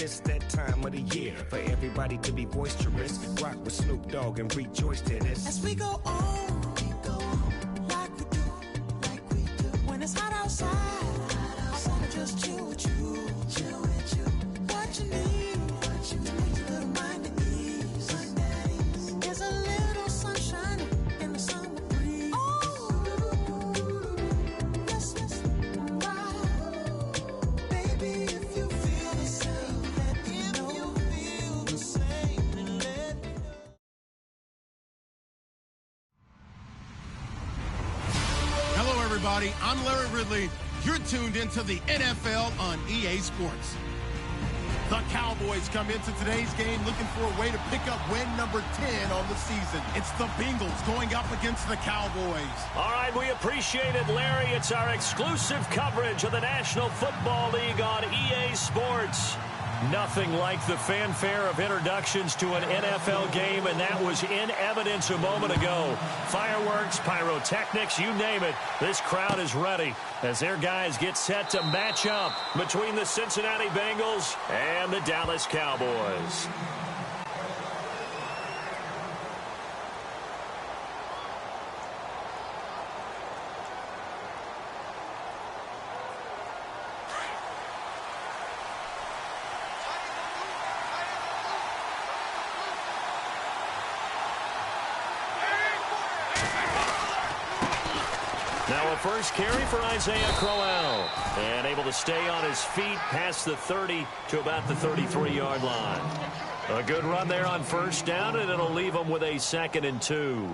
this that time of the year for everybody to be boisterous, rock with Snoop Dogg and rejoice to this. As we go on, like we do, when it's hot outside, I wanna just chill with you, what you need, to make your little mind at ease. There's a little sunshine in the summer breeze. Oh, yes, right. Baby, if you feel the same, let me know. If you feel the same, then let me know. Hello, everybody. I'm Larry Ridley. You're tuned into the NFL on EA Sports. The Cowboys come into today's game looking for a way to pick up win number 10 on the season. It's the Bengals going up against the Cowboys. All right, we appreciate it, Larry. It's our exclusive coverage of the National Football League on EA Sports. Nothing like the fanfare of introductions to an NFL game, and that was in evidence a moment ago. Fireworks, pyrotechnics, you name it. This crowd is ready as their guys get set to match up between the Cincinnati Bengals and the Dallas Cowboys. Now a first carry for Isaiah Crowell. And able to stay on his feet past the 30 to about the 33-yard line. A good run there on first down, and it'll leave him with a 2nd and 2.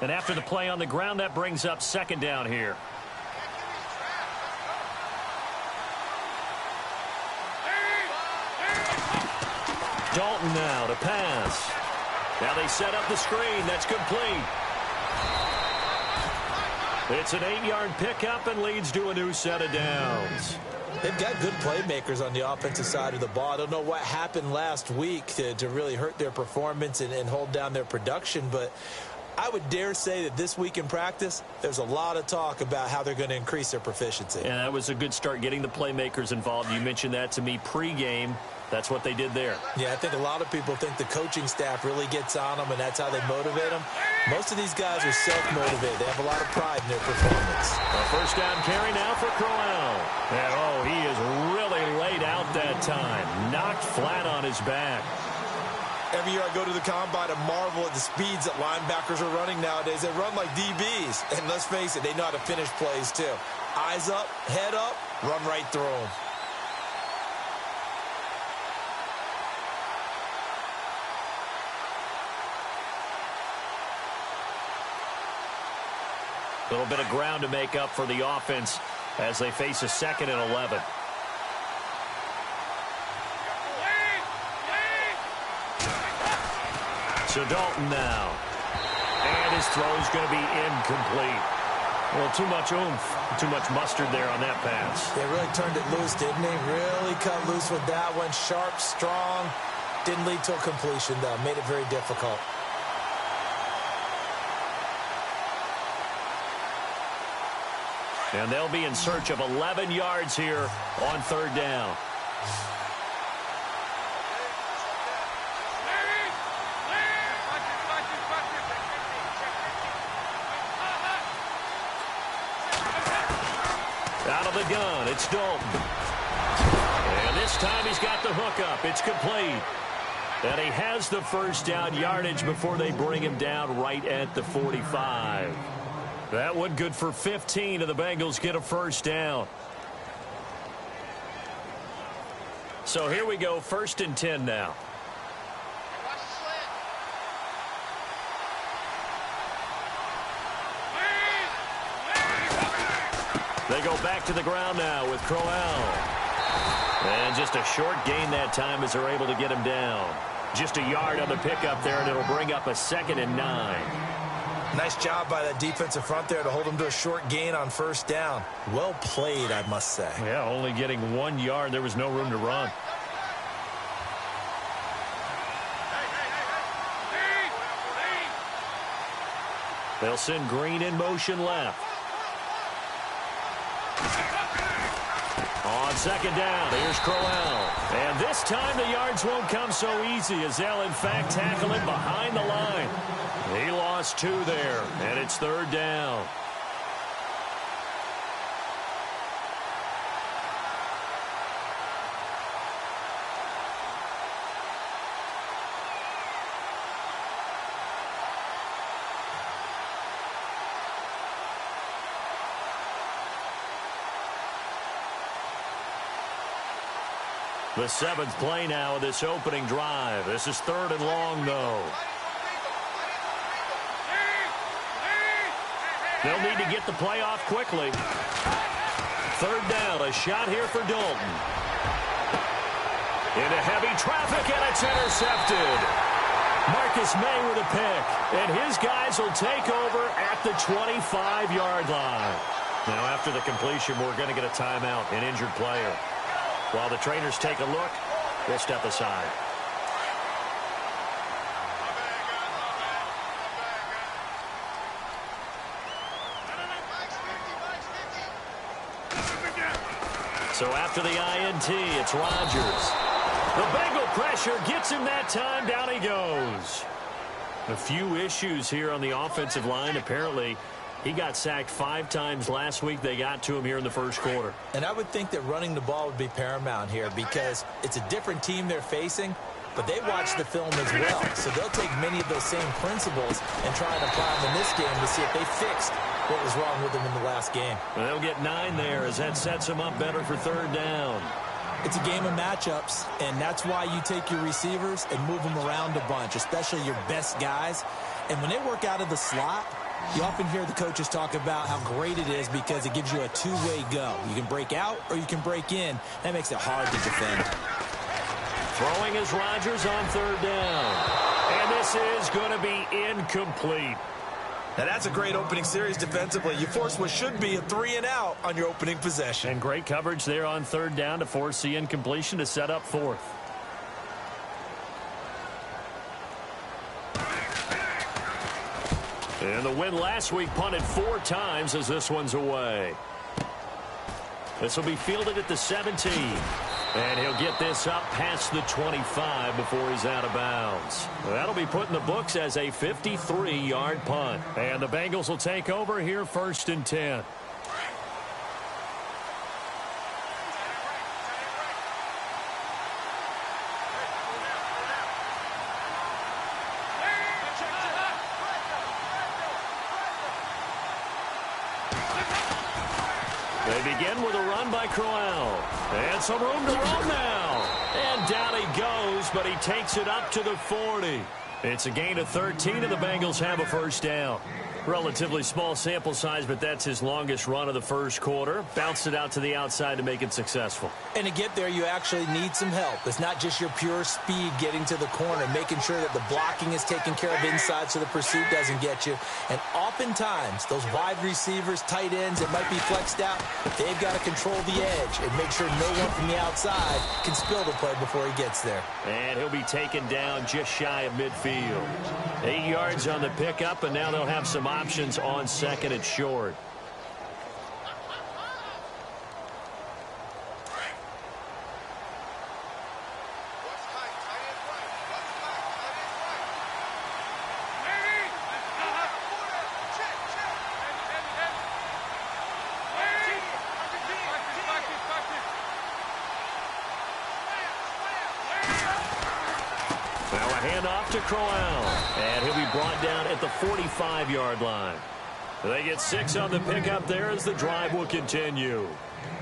And after the play on the ground, that brings up 2nd down here. Dalton now to pass. Now they set up the screen. That's complete. It's an 8-yard pickup and leads to a new set of downs. They've got good playmakers on the offensive side of the ball. I don't know what happened last week to really hurt their performance and hold down their production, but I would dare say that this week in practice, there's a lot of talk about how they're going to increase their proficiency. And that was a good start, getting the playmakers involved. You mentioned that to me pregame. That's what they did there. Yeah, I think a lot of people think the coaching staff really gets on them, and that's how they motivate them. Most of these guys are self-motivated. They have a lot of pride in their performance. A first down carry now for Crowell. And, oh, he is really laid out that time. Knocked flat on his back. Every year I go to the combine and marvel at the speeds that linebackers are running nowadays. They run like DBs. And let's face it, they know how to finish plays too. Eyes up, head up, run right through them. A little bit of ground to make up for the offense as they face a 2nd and 11. So Dalton now. And his throw is going to be incomplete. Well, too much oomph, too much mustard there on that pass. They really turned it loose, didn't they? Really cut loose with that one. Sharp, strong. Didn't lead to a completion, though. Made it very difficult. And they'll be in search of 11 yards here on 3rd down. Out of the gun, it's Dalton. And this time he's got the hook up. It's complete. And he has the first down yardage before they bring him down right at the 45. That one good for 15, and the Bengals get a first down. So here we go, 1st and 10 now. They go back to the ground now with Crowell. And just a short gain that time as they're able to get him down. Just a yard on the pickup there, and it'll bring up a 2nd and 9. Nice job by that defensive front there to hold them to a short gain on first down. Well played, I must say. Yeah, only getting 1 yard. There was no room to run. They'll send Green in motion left. On second down, here's Crowell. And this time the yards won't come so easy as they'll, in fact, tackle him behind the line. He lost 2 there, and it's third down. The 7th play now of this opening drive. This is third and long, though. They'll need to get the play off quickly. Third down, a shot here for Dalton. Into heavy traffic, and it's intercepted. Marcus May with a pick, and his guys will take over at the 25-yard line. Now, after the completion, we're going to get a timeout, an injured player. While the trainers take a look, we'll step aside. So after the INT, it's Rodgers. The Bengal pressure gets him that time. Down he goes. A few issues here on the offensive line. Apparently, he got sacked 5 times last week. They got to him here in the first quarter. And I would think that running the ball would be paramount here because it's a different team they're facing, but they watch the film as well. So they'll take many of those same principles and try and apply them in this game to see if they fixed what was wrong with them in the last game. Well, they'll get 9 there as that sets them up better for third down. It's a game of matchups, and that's why you take your receivers and move them around a bunch, especially your best guys. And when they work out of the slot, you often hear the coaches talk about how great it is because it gives you a two-way go. You can break out or you can break in. That makes it hard to defend. Throwing is Rodgers on third down. And this is going to be incomplete. Now that's a great opening series defensively. You force what should be a 3-and-out on your opening possession. And great coverage there on third down to force the incompletion to set up fourth. And the win last week punted 4 times as this one's away. This will be fielded at the 17. And he'll get this up past the 25 before he's out of bounds. That'll be put in the books as a 53-yard punt. And the Bengals will take over here first and 10. They begin with a run by Crowell. And some room to run now. And down he goes, but he takes it up to the 40. It's a gain of 13, and the Bengals have a first down. Relatively small sample size, but that's his longest run of the first quarter. Bounced it out to the outside to make it successful. And to get there, you actually need some help. It's not just your pure speed getting to the corner, making sure that the blocking is taken care of inside so the pursuit doesn't get you. And oftentimes, those wide receivers, tight ends, it might be flexed out, but they've got to control the edge and make sure no one from the outside can spill the play before he gets there. And he'll be taken down just shy of midfield. 8 yards on the pickup, and now they'll have some options on second and short. Now a handoff to Crowell, and he'll be brought down at the 45-yard line. They get 6 on the pickup there as the drive will continue.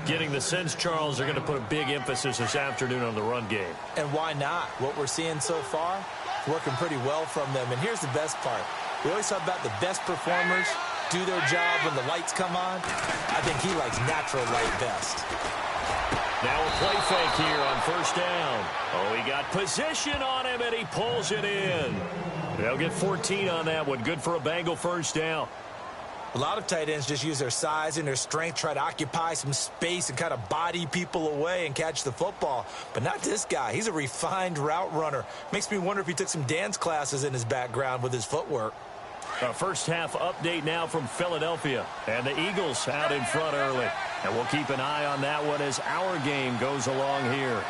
Getting the sense, Charles, they're going to put a big emphasis this afternoon on the run game. And why not? What we're seeing so far, working pretty well from them. And here's the best part. We always talk about the best performers do their job when the lights come on. I think he likes natural light best. Now a play fake here on first down. Oh, he got position on him, and he pulls it in. They'll get 14 on that one. Good for a Bengal first down. A lot of tight ends just use their size and their strength, try to occupy some space and kind of body people away and catch the football. But not this guy. He's a refined route runner. Makes me wonder if he took some dance classes in his background with his footwork. A first half update now from Philadelphia. And the Eagles out in front early. And we'll keep an eye on that one as our game goes along here.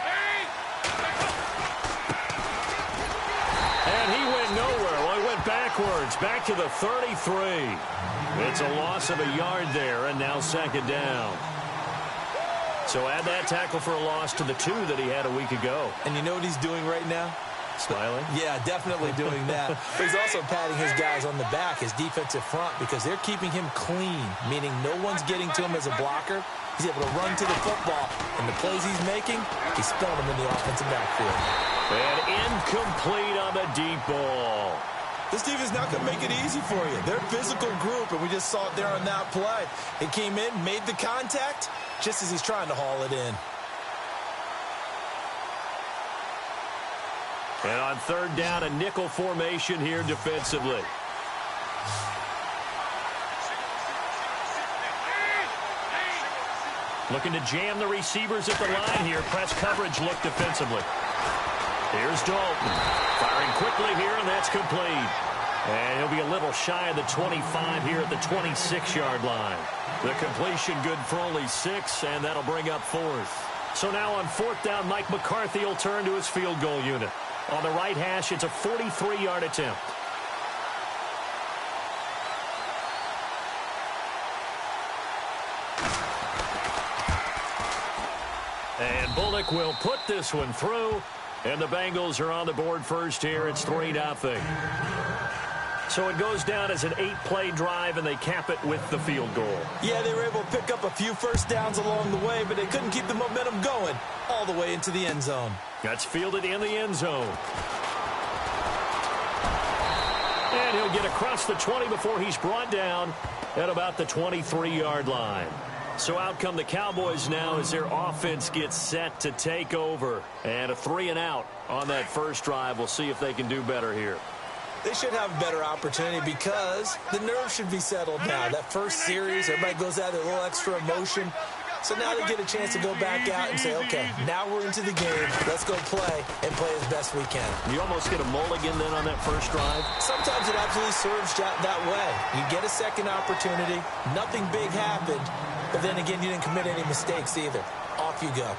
And he went nowhere. Well, he went backwards, back to the 33. It's a loss of a yard there, and now second down. So add that tackle for a loss to the 2 that he had a week ago. And you know what he's doing right now? Smiling? Yeah, definitely doing that. But he's also patting his guys on the back, his defensive front, because they're keeping him clean, meaning no one's getting to him as a blocker. He's able to run to the football, and the plays he's making, he's spelling them in the offensive backfield. And incomplete on the deep ball. This defense is not going to make it easy for you. They're a physical group, and we just saw it there on that play. It came in, made the contact, just as he's trying to haul it in. And on third down, a nickel formation here defensively. Looking to jam the receivers at the line here. Press coverage look defensively. Here's Dalton. Firing quickly here, and that's complete. And he'll be a little shy of the 25 here at the 26-yard line. The completion good for only 6, and that'll bring up 4th. So now on 4th down, Mike McCarthy will turn to his field goal unit. On the right hash, it's a 43-yard attempt. And Bullock will put this one through. And the Bengals are on the board first here. It's 3-0. So it goes down as an 8-play drive, and they cap it with the field goal. Yeah, they were able to pick up a few first downs along the way, but they couldn't keep the momentum going all the way into the end zone. That's fielded in the end zone. And he'll get across the 20 before he's brought down at about the 23-yard line. So out come the Cowboys now as their offense gets set to take over. And a 3-and-out on that first drive. We'll see if they can do better here. They should have a better opportunity because the nerves should be settled now. That first series, everybody goes out with a little extra emotion. So now they get a chance to go back out and say, okay, now we're into the game. Let's go play and play as best we can. You almost get a mulligan then on that first drive? Sometimes it absolutely serves that way. You get a second opportunity. Nothing big happened. But then again, you didn't commit any mistakes either. Off you go.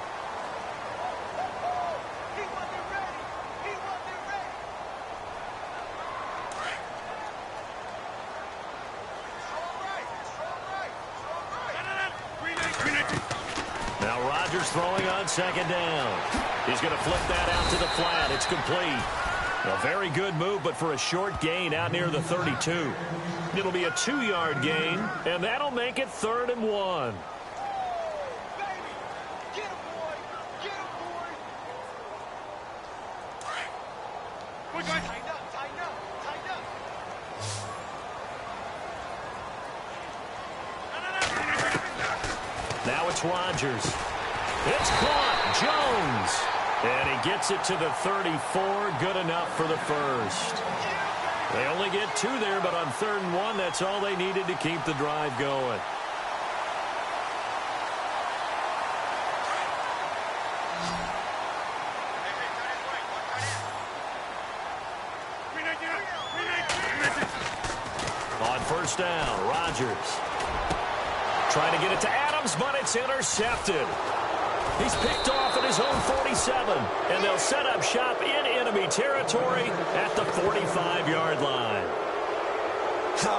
Now Rodgers throwing on second down. He's going to flip that out to the flat. It's complete. A very good move, but for a short gain out near the 32. It'll be a 2-yard gain, and that'll make it 3rd and 1. Now it's Rodgers. It's caught. Jones. And he gets it to the 34. Good enough for the first. They only get 2 there, but on 3rd and 1, that's all they needed to keep the drive going. On first down, Rodgers. Trying to get it to Adams, but it's intercepted. He's picked off at his own 47, and they'll set up shop in enemy territory at the 45-yard line.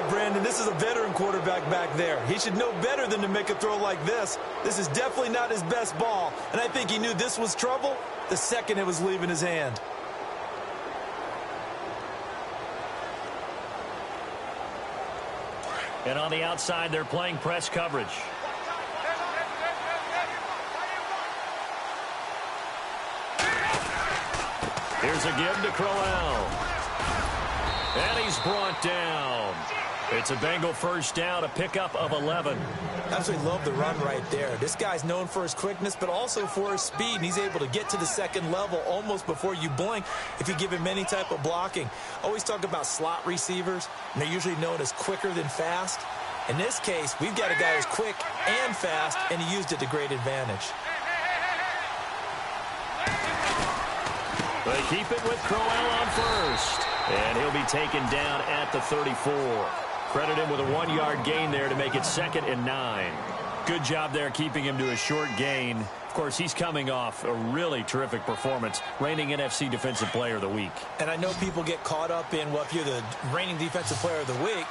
Brandon, this is a veteran quarterback back there. He should know better than to make a throw like this. This is definitely not his best ball, and I think he knew this was trouble the second it was leaving his hand. And on the outside, they're playing press coverage. Here's a give to Crowell. And he's brought down. It's a Bengal first down, a pickup of 11. Absolutely love the run right there. This guy's known for his quickness, but also for his speed. And he's able to get to the second level almost before you blink if you give him any type of blocking. Always talk about slot receivers, and they're usually known as quicker than fast. In this case, we've got a guy who's quick and fast, and he used it to great advantage. They keep it with Crowell on first. And he'll be taken down at the 34. Credit him with a 1-yard gain there to make it 2nd and 9. Good job there keeping him to a short gain. Of course, he's coming off a really terrific performance, reigning NFC Defensive Player of the Week. And I know people get caught up in, well, if you're the reigning Defensive Player of the Week,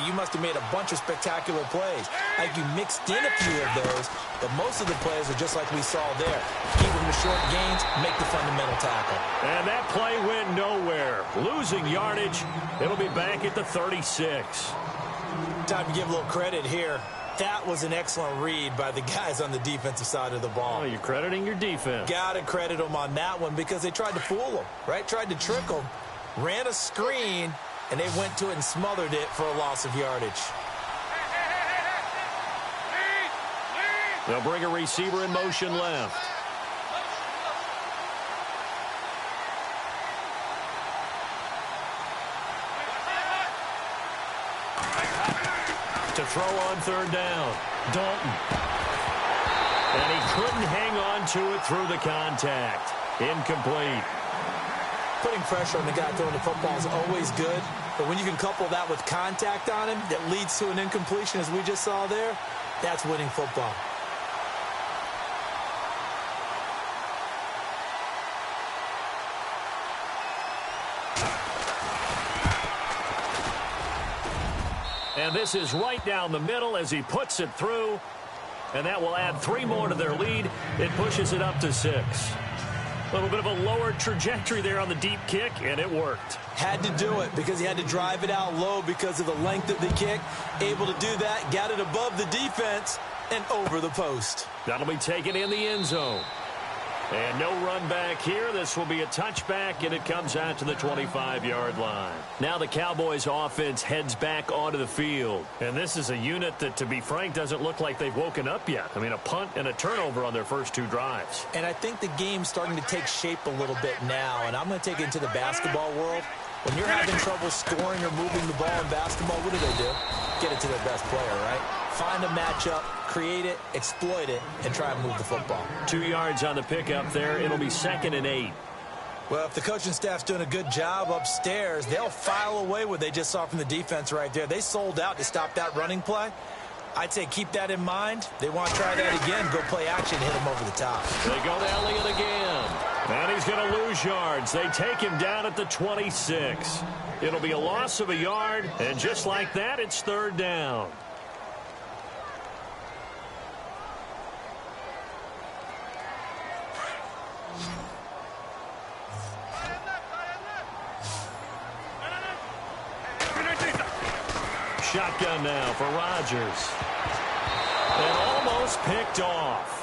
you must have made a bunch of spectacular plays. Like you mixed in a few of those, but most of the plays are just like we saw there. Keep them to short gains, make the fundamental tackle. And that play went nowhere. Losing yardage, it'll be back at the 36. Time to give a little credit here. That was an excellent read by the guys on the defensive side of the ball. Oh, you're crediting your defense. Got to credit them on that one because they tried to fool them, right? Tried to trick them, ran a screen, and they went to it and smothered it for a loss of yardage. They'll bring a receiver in motion left. To throw on 3rd down, Dalton. And he couldn't hang on to it through the contact. Incomplete. Putting pressure on the guy throwing the football is always good, but when you can couple that with contact on him that leads to an incompletion, as we just saw there, that's winning football. And this is right down the middle as he puts it through. And that will add 3 more to their lead. It pushes it up to 6. A little bit of a lower trajectory there on the deep kick, and it worked. Had to do it because he had to drive it out low because of the length of the kick. Able to do that, got it above the defense and over the post. That'll be taken in the end zone. And no run back here. This will be a touchback, and it comes out to the 25-yard line. Now the Cowboys offense heads back onto the field. And this is a unit that, to be frank, doesn't look like they've woken up yet. I mean, a punt and a turnover on their first 2 drives. And I think the game's starting to take shape a little bit now. And I'm going to take it into the basketball world. When you're having trouble scoring or moving the ball in basketball, what do? Get it to their best player, right? Find a matchup, create it, exploit it, and try and move the football. 2 yards on the pickup there. It'll be 2nd and 8. Well, if the coaching staff's doing a good job upstairs, they'll file away what they just saw from the defense right there. They sold out to stop that running play. I'd say keep that in mind. They want to try that again, go play action, hit him over the top. They go to Elliott again. And he's going to lose yards. They take him down at the 26. It'll be a loss of a yard, and just like that, it's 3rd down. Shotgun now for Rodgers. And almost picked off.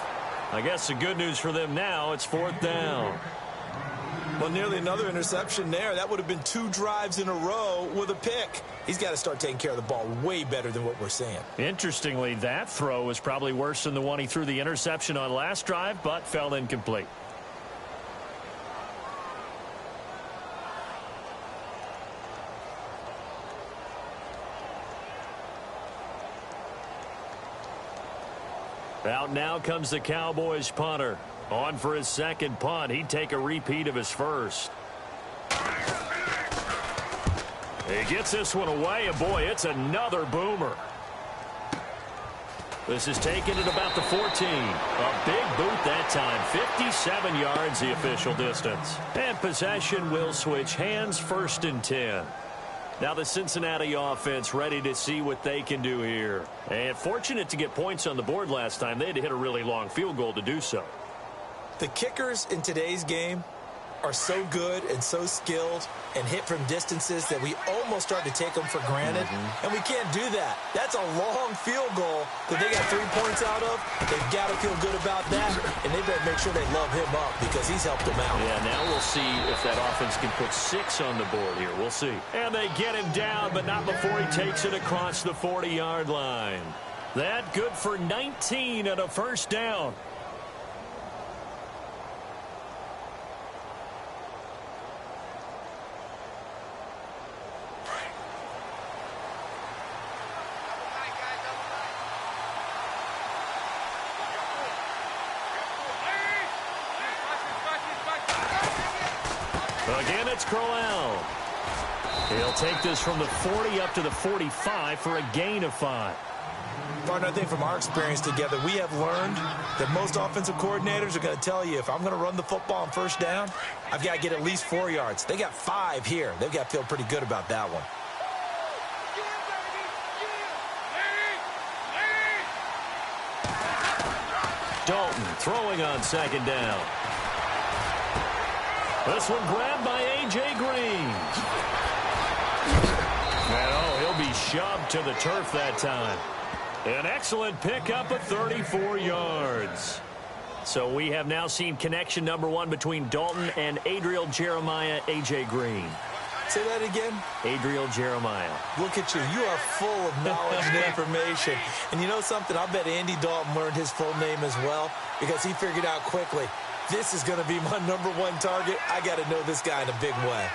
I guess the good news for them now, it's 4th down. Well, nearly another interception there. That would have been 2 drives in a row with a pick. He's got to start taking care of the ball way better than what we're seeing. Interestingly, that throw was probably worse than the one he threw the interception on last drive, but fell incomplete. Out now comes the Cowboys punter. On for his 2nd punt. He'd take a repeat of his first. He gets this one away, and boy, it's another boomer. This is taken at about the 14. A big boot that time. 57 yards the official distance. And possession will switch hands, 1st and 10. Now the Cincinnati offense ready to see what they can do here. And fortunate to get points on the board last time. They had to hit a really long field goal to do so. The kickers in today's game are so good and so skilled and hit from distances that we almost start to take them for granted, and we can't do that. That's a long field goal that they got 3 points out of. They've got to feel good about that, and they better make sure they love him up because he's helped them out. Yeah, now we'll see if that offense can put 6 on the board here. We'll see. And they get him down, but not before he takes it across the 40-yard line. That good for 19 and a first down. Again, it's Crowell. He'll take this from the 40 up to the 45 for a gain of 5. Partner, I think from our experience together, we have learned that most offensive coordinators are going to tell you, if I'm going to run the football on first down, I've got to get at least 4 yards. They got 5 here. They've got to feel pretty good about that one. Dalton throwing on second down. This one grabbed by A.J. Green. And he'll be shoved to the turf that time. An excellent pickup of 34 yards. So we have now seen connection number 1 between Dalton and Adriel Jeremiah, A.J. Green. Say that again? Adriel Jeremiah. Look at you. You are full of knowledge and information. And you know something? I bet Andy Dalton learned his full name as well because he figured out quickly, this is going to be my number 1 target. I got to know this guy in a big way.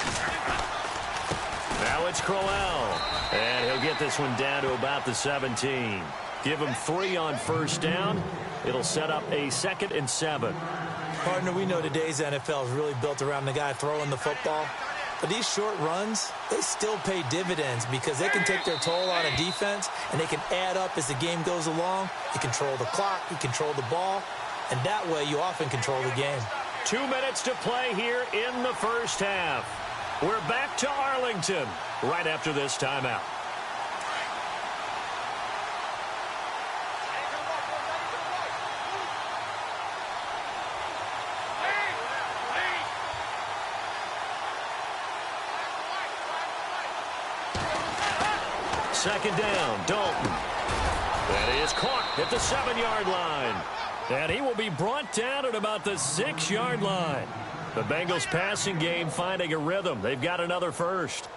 Now it's Crowell. And he'll get this one down to about the 17. Give him 3 on first down. It'll set up a 2nd and 7. Partner, we know today's NFL is really built around the guy throwing the football. But these short runs, they still pay dividends because they can take their toll on a defense and they can add up as the game goes along. You control the clock, you control the ball, and that way you often control the game. 2 minutes to play here in the first half. We're back to Arlington right after this timeout. Second down, Dalton. That is caught at the 7-yard line. And he will be brought down at about the 6-yard line. The Bengals passing game finding a rhythm. They've got another first.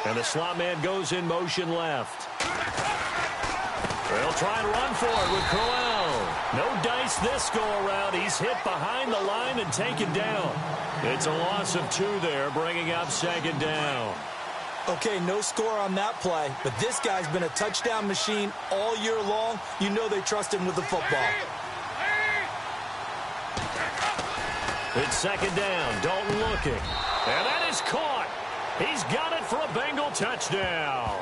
And the slot man goes in motion left. They'll try and run for it with Crowell. No dice this go-around. He's hit behind the line and taken down. It's a loss of 2 there, bringing up second down. Okay, no score on that play, but this guy's been a touchdown machine all year long. You know they trust him with the football. It's second down. Dalton looking. And that is caught. He's got it for a Bengal touchdown.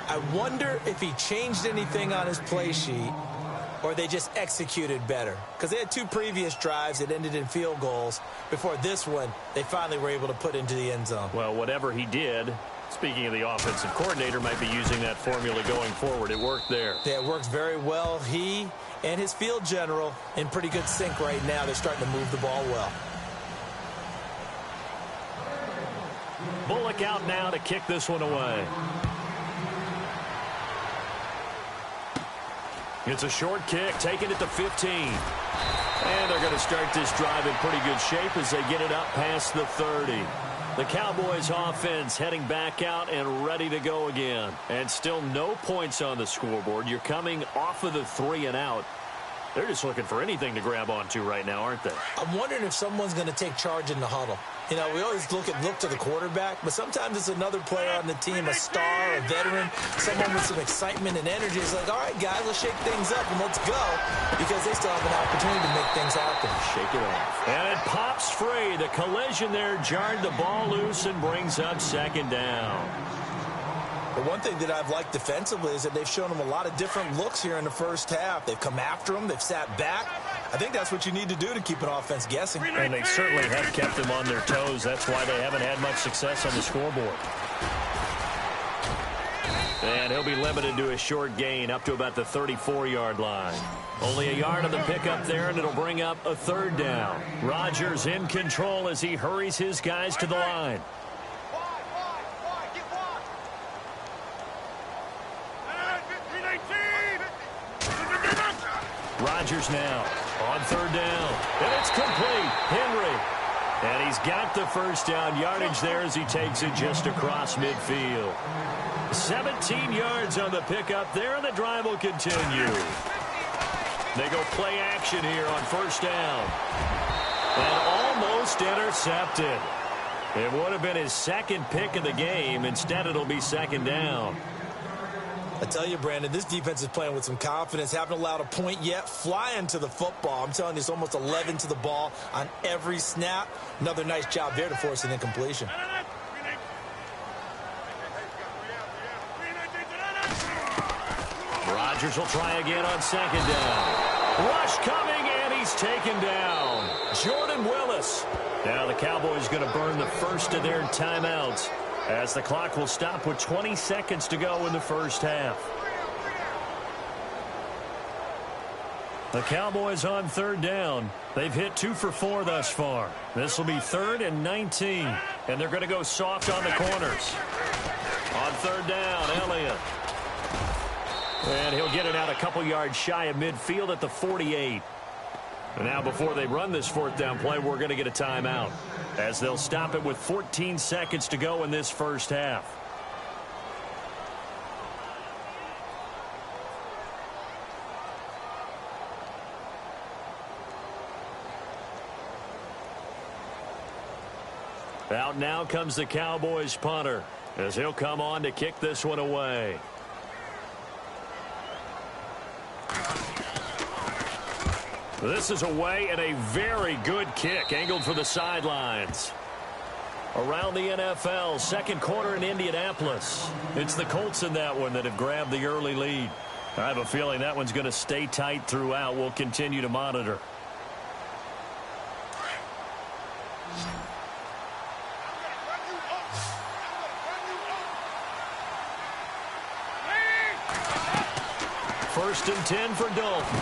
I wonder if he changed anything on his play sheet or they just executed better. Because they had 2 previous drives that ended in field goals. Before this one, they finally were able to put into the end zone. Well, whatever he did, speaking of the offensive coordinator, might be using that formula going forward. It worked there. Yeah, it works very well. He and his field general in pretty good sync right now. They're starting to move the ball well. Bullock out now to kick this one away. It's a short kick, taking it to 15. And they're going to start this drive in pretty good shape as they get it up past the 30. The Cowboys offense heading back out and ready to go again. And still no points on the scoreboard. You're coming off of the 3 and out. They're just looking for anything to grab onto right now, aren't they? I'm wondering if someone's going to take charge in the huddle. You know, we always look to the quarterback, but sometimes it's another player on the team, a star, a veteran, someone with some excitement and energy. It's like, all right, guys, let's shake things up and let's go, because they still have an opportunity to make things happen. Shake it off. And it pops free. The collision there jarred the ball loose and brings up second down. The one thing that I've liked defensively is that they've shown them a lot of different looks here in the first half. They've come after them. They've sat back. I think that's what you need to do to keep an offense guessing. And they certainly have kept them on their toes. That's why they haven't had much success on the scoreboard. And he'll be limited to a short gain up to about the 34-yard line. Only a yard on the pickup there, and it'll bring up a third down. Rodgers in control as he hurries his guys to the line. Rodgers now on third down. And it's complete. Henry. And he's got the first down yardage there as he takes it just across midfield. 17 yards on the pickup there, and the drive will continue. They go play action here on first down. And almost intercepted. It would have been his second pick of the game. Instead, it'll be second down. I tell you, Brandon, this defense is playing with some confidence. Haven't allowed a point yet. Flying to the football. I'm telling you, it's almost 11 to the ball on every snap. Another nice job there to force an incompletion. Rodgers will try again on second down. Rush coming, and he's taken down. Jordan Willis. Now the Cowboys going to burn the first of their timeouts, as the clock will stop with 20 seconds to go in the first half. The Cowboys on third down. They've hit 2 for 4 thus far. This will be 3rd and 19, and they're going to go soft on the corners. On third down, Elliott. And he'll get it out a couple yards shy of midfield at the 48. And now before they run this fourth down play, we're going to get a timeout, as they'll stop it with 14 seconds to go in this first half. Out now comes the Cowboys punter, as he'll come on to kick this one away. This is away, and a very good kick angled for the sidelines. Around the NFL, second quarter in Indianapolis. It's the Colts in that one that have grabbed the early lead. I have a feeling that one's going to stay tight throughout. We'll continue to monitor. First and 10 for Dalton.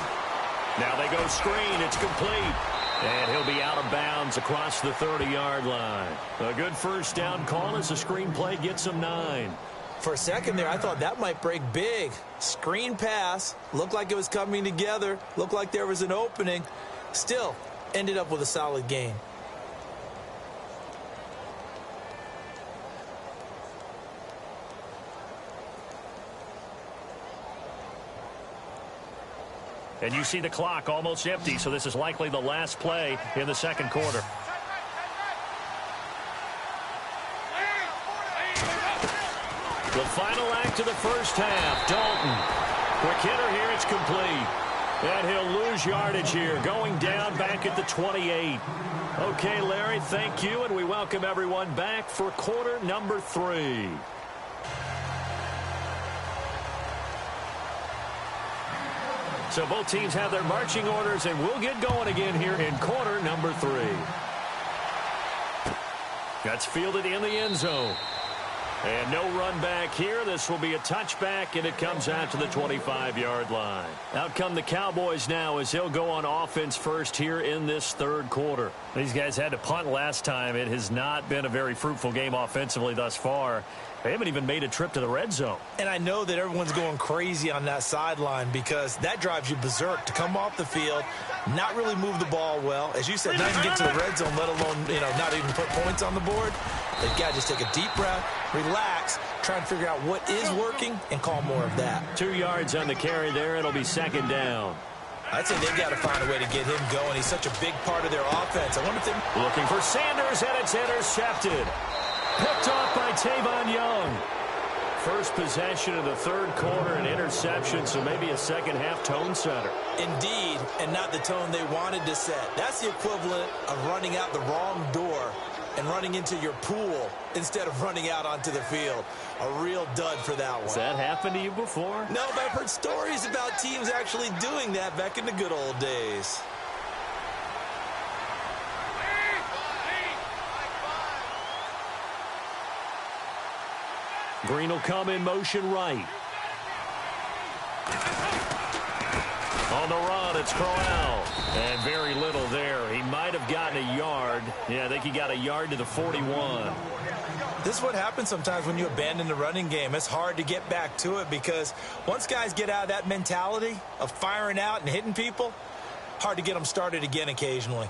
Now they go screen. It's complete. And he'll be out of bounds across the 30-yard line. A good first down call as the screen play gets him 9. For a second there, I thought that might break big. Screen pass. Looked like it was coming together. Looked like there was an opening. Still, ended up with a solid gain. And you see the clock almost empty, so this is likely the last play in the second quarter. The final act of the first half. Dalton. Quick hitter here. It's complete. And he'll lose yardage here, going down back at the 28. Okay, Larry, thank you, and we welcome everyone back for quarter number 3. So both teams have their marching orders, and we'll get going again here in quarter number 3. That's fielded in the end zone. And no run back here. This will be a touchback, and it comes out to the 25-yard line. Out come the Cowboys now as they'll go on offense first here in this third quarter. These guys had to punt last time. It has not been a very fruitful game offensively thus far. They haven't even made a trip to the red zone. And I know that everyone's going crazy on that sideline because that drives you berserk to come off the field, not really move the ball well. As you said, not even get to the red zone, let alone, not even put points on the board. They've got to just take a deep breath, relax, try and figure out what is working, and call more of that. 2 yards on the carry there. It'll be second down. I'd say they've got to find a way to get him going. He's such a big part of their offense. I wonder if they're looking for Sanders, and it's intercepted. Picked off by Tavon Young. First possession of the third quarter, an interception, so maybe a second-half tone setter. Indeed, and not the tone they wanted to set. That's the equivalent of running out the wrong door and running into your pool instead of running out onto the field. A real dud for that one. Has that happened to you before? No, but I've heard stories about teams actually doing that back in the good old days. Green will come in motion right. On the run, it's Crowell. And very little there. He might have gotten a yard. Yeah, I think he got a yard to the 41. This is what happens sometimes when you abandon the running game. It's hard to get back to it because once guys get out of that mentality of firing out and hitting people, hard to get them started again occasionally.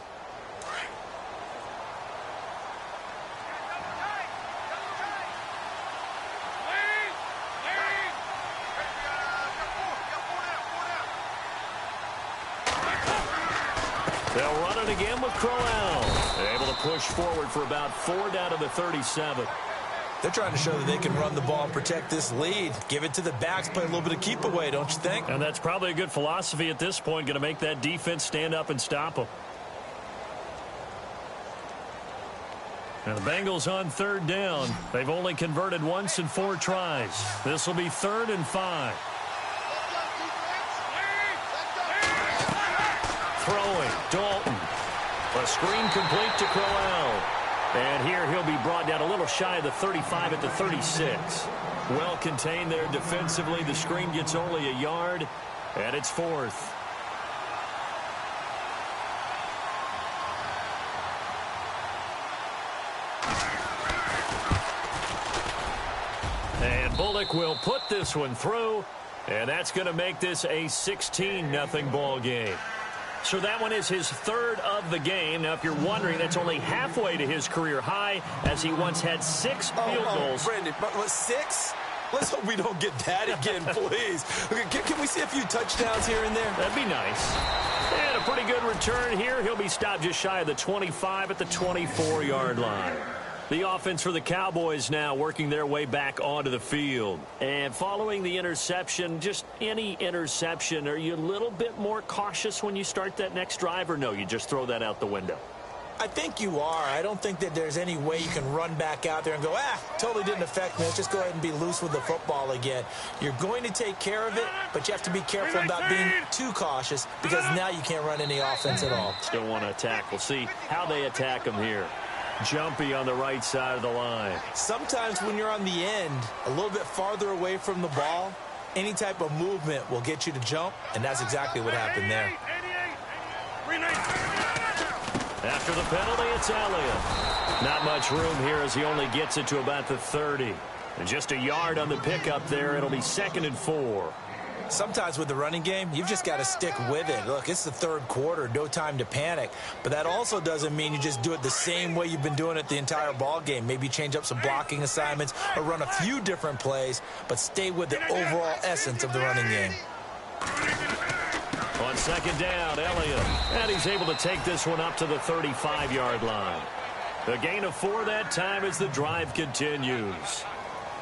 They'll run it again with Crowell. They're able to push forward for about 4 down to the 37. They're trying to show that they can run the ball and protect this lead. Give it to the backs, play a little bit of keep away, don't you think? And that's probably a good philosophy at this point, going to make that defense stand up and stop them. And the Bengals on 3rd down. They've only converted once in 4 tries. This will be 3rd and 5. Throwing, Dalton. A screen complete to Crowell. And here he'll be brought down a little shy of the 35 at the 36. Well contained there defensively. The screen gets only a yard, and it's 4th. And Bullock will put this one through, and that's going to make this a 16-0 ball game. So that one is his 3rd of the game. Now, if you're wondering, that's only halfway to his career high, as he once had 6 field goals. Brandon, but 6? Let's hope we don't get that again, please. Can we see a few touchdowns here and there? That'd be nice. And a pretty good return here. He'll be stopped just shy of the 25 at the 24-yard line. The offense for the Cowboys now working their way back onto the field. And following the interception, just any interception, are you a little bit more cautious when you start that next drive, or no, you just throw that out the window? I think you are. I don't think that there's any way you can run back out there and go, totally didn't affect me. Let's just go ahead and be loose with the football again. You're going to take care of it, but you have to be careful about being too cautious because now you can't run any offense at all. Still want to attack. We'll see how they attack him here. Jumpy on the right side of the line. Sometimes when you're on the end, a little bit farther away from the ball, any type of movement will get you to jump, and that's exactly what happened there. After the penalty, it's Elliott. Not much room here as he only gets it to about the 30. And just a yard on the pickup there. It'll be 2nd and 4. Sometimes with the running game, you've just got to stick with it. Look, it's the 3rd quarter, no time to panic. But that also doesn't mean you just do it the same way you've been doing it the entire ball game. Maybe change up some blocking assignments or run a few different plays, but stay with the overall essence of the running game. On 2nd down, Elliott. And he's able to take this one up to the 35-yard line. A gain of 4 that time as the drive continues.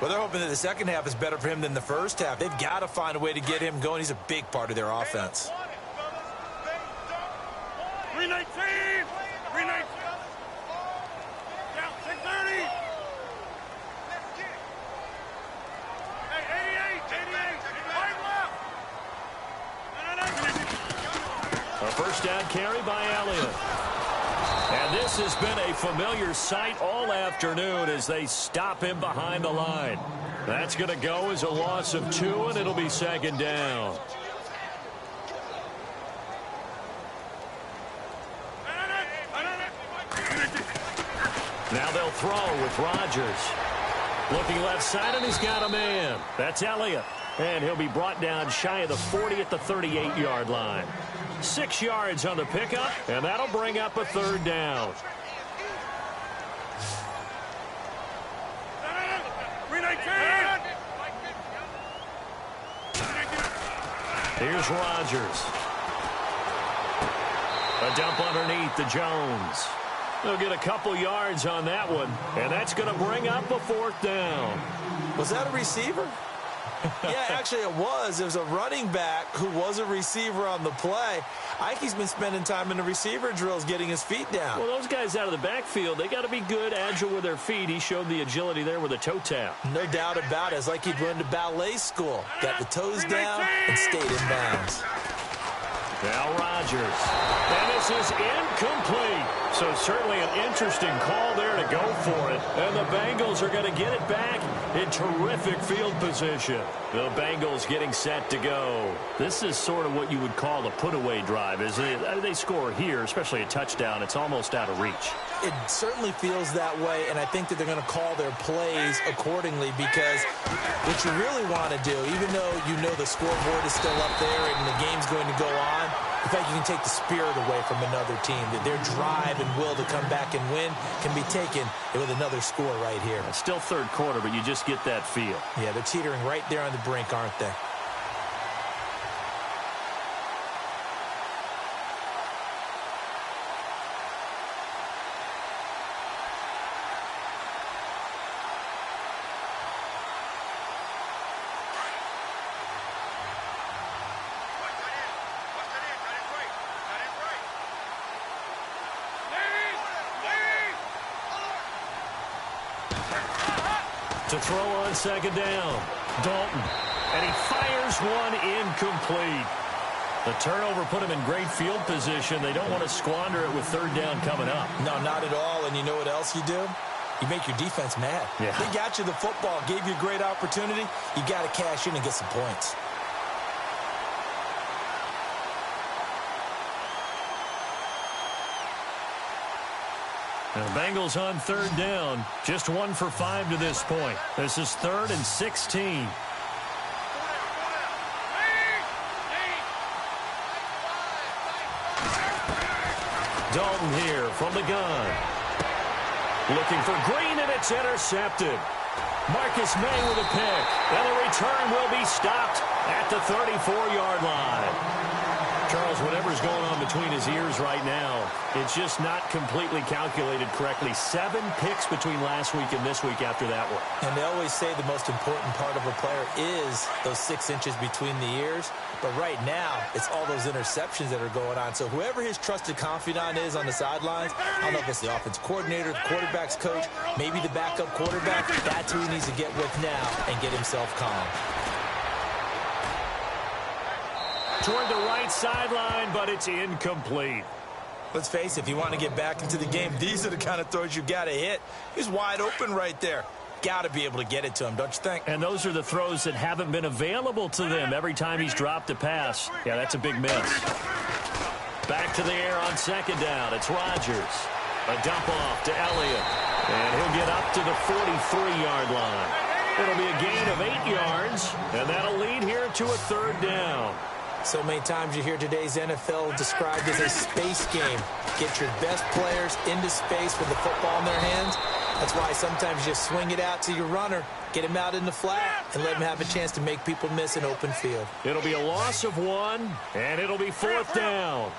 Well, they're hoping that the second half is better for him than the first half. They've got to find a way to get him going. He's a big part of their offense. 319! 319! Down 630! Hey, 88! 88! A first down carry by Elliott. And this has been a familiar sight all afternoon as they stop him behind the line. That's going to go as a loss of 2, and it'll be 2nd down. Now they'll throw with Rodgers. Looking left side, and he's got a man. That's Elliott. And he'll be brought down shy of the 40 at the 38-yard line. 6 yards on the pickup, and that'll bring up a 3rd down. Here's Rodgers. A dump underneath to Jones. They'll get a couple yards on that one, and that's going to bring up a 4th down. Was that a receiver? Yeah, actually it was. It was a running back who was a receiver on the play. I think he's been spending time in the receiver drills getting his feet down. Well, those guys out of the backfield, they got to be good, agile with their feet. He showed the agility there with a toe tap. No doubt about it. It's like he'd run to ballet school. Got the toes down and stayed in bounds. Now Rodgers. And this is incomplete. So certainly an interesting call there to go for it. And the Bengals are going to get it back in terrific field position. The Bengals getting set to go. This is sort of what you would call a put-away drive, isn't it? They score here, especially a touchdown. It's almost out of reach. It certainly feels that way, and I think that they're going to call their plays accordingly, because what you really want to do, even though you know the scoreboard is still up there and the game's going to go on, in fact, you can take the spirit away from another team, that their drive and will to come back and win can be taken with another score right here. It's still third quarter, but you just get that feel. Yeah, they're teetering right there on the brink, aren't they? To throw on second down, Dalton. And he fires one incomplete. The turnover put him in great field position. They don't want to squander it with third down coming up. No, not at all. And you know what else you do? You make your defense mad. Yeah. They got you the football, gave you a great opportunity. You got to cash in and get some points. The Bengals on third down. Just 1 for 5 to this point. This is 3rd and 16. Dalton here from the gun. Looking for Green, and it's intercepted. Marcus May with a pick. And the return will be stopped at the 34-yard line. Charles, whatever's going on between his ears right now, it's just not completely calculated correctly. 7 picks between last week and this week after that one. And they always say the most important part of a player is those 6 inches between the ears. But right now, it's all those interceptions that are going on. So whoever his trusted confidant is on the sidelines, I don't know if it's the offense coordinator, the quarterback's coach, maybe the backup quarterback, that's who he needs to get with now and get himself calm. Toward the right sideline, but it's incomplete. Let's face it, if you want to get back into the game, these are the kind of throws you got to hit. He's wide open right there. Got to be able to get it to him, don't you think? And those are the throws that haven't been available to them every time he's dropped a pass. Yeah, that's a big miss. Back to the air on second down. It's Rodgers. A dump off to Elliott. And he'll get up to the 43-yard line. It'll be a gain of 8 yards, and that'll lead here to a third down. So many times you hear today's NFL described as a space game. Get your best players into space with the football in their hands. That's why sometimes you swing it out to your runner, get him out in the flat, and let him have a chance to make people miss an open field. It'll be a loss of 1, and it'll be 4th down.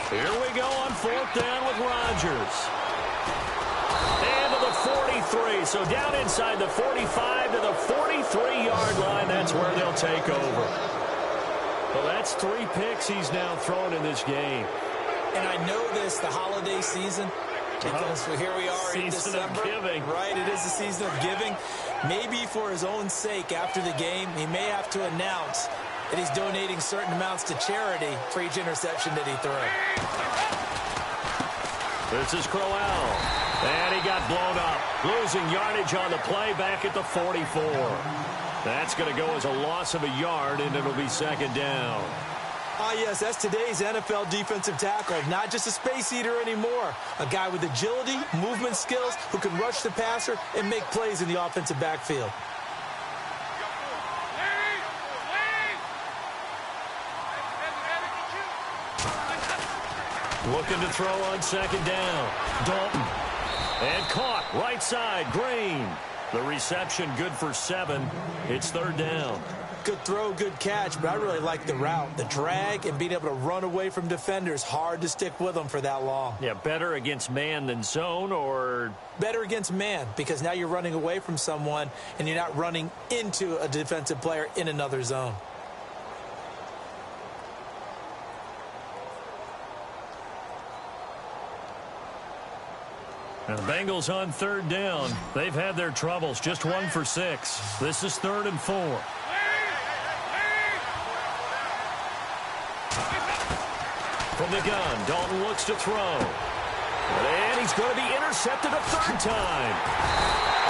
Here we go on 4th down with Rodgers. And to the 43. So down inside the 45 to the 43-yard line. That's where they'll take over. Well, that's 3 picks he's now thrown in this game. And I know this, the holiday season, because here we are in December. Season of giving. Right, it is the season of giving. Maybe for his own sake after the game, he may have to announce that he's donating certain amounts to charity for each interception that he threw. This is Crowell. And he got blown up. Losing yardage on the play back at the 44. That's going to go as a loss of a yard, and it'll be 2nd down. Ah, yes, that's today's NFL defensive tackle. Not just a space eater anymore. A guy with agility, movement skills, who can rush the passer and make plays in the offensive backfield. Looking to throw on 2nd down. Dalton. And caught right side, Green. The reception good for 7. It's 3rd down. Good throw, good catch, but I really like the route. The drag and being able to run away from defenders. Hard to stick with them for that long. Yeah, better against man than zone, or? Better against man, because now you're running away from someone and you're not running into a defensive player in another zone. And the Bengals on third down. They've had their troubles. Just 1 for 6. This is 3rd and 4. From the gun, Dalton looks to throw. And he's going to be intercepted a 3rd time.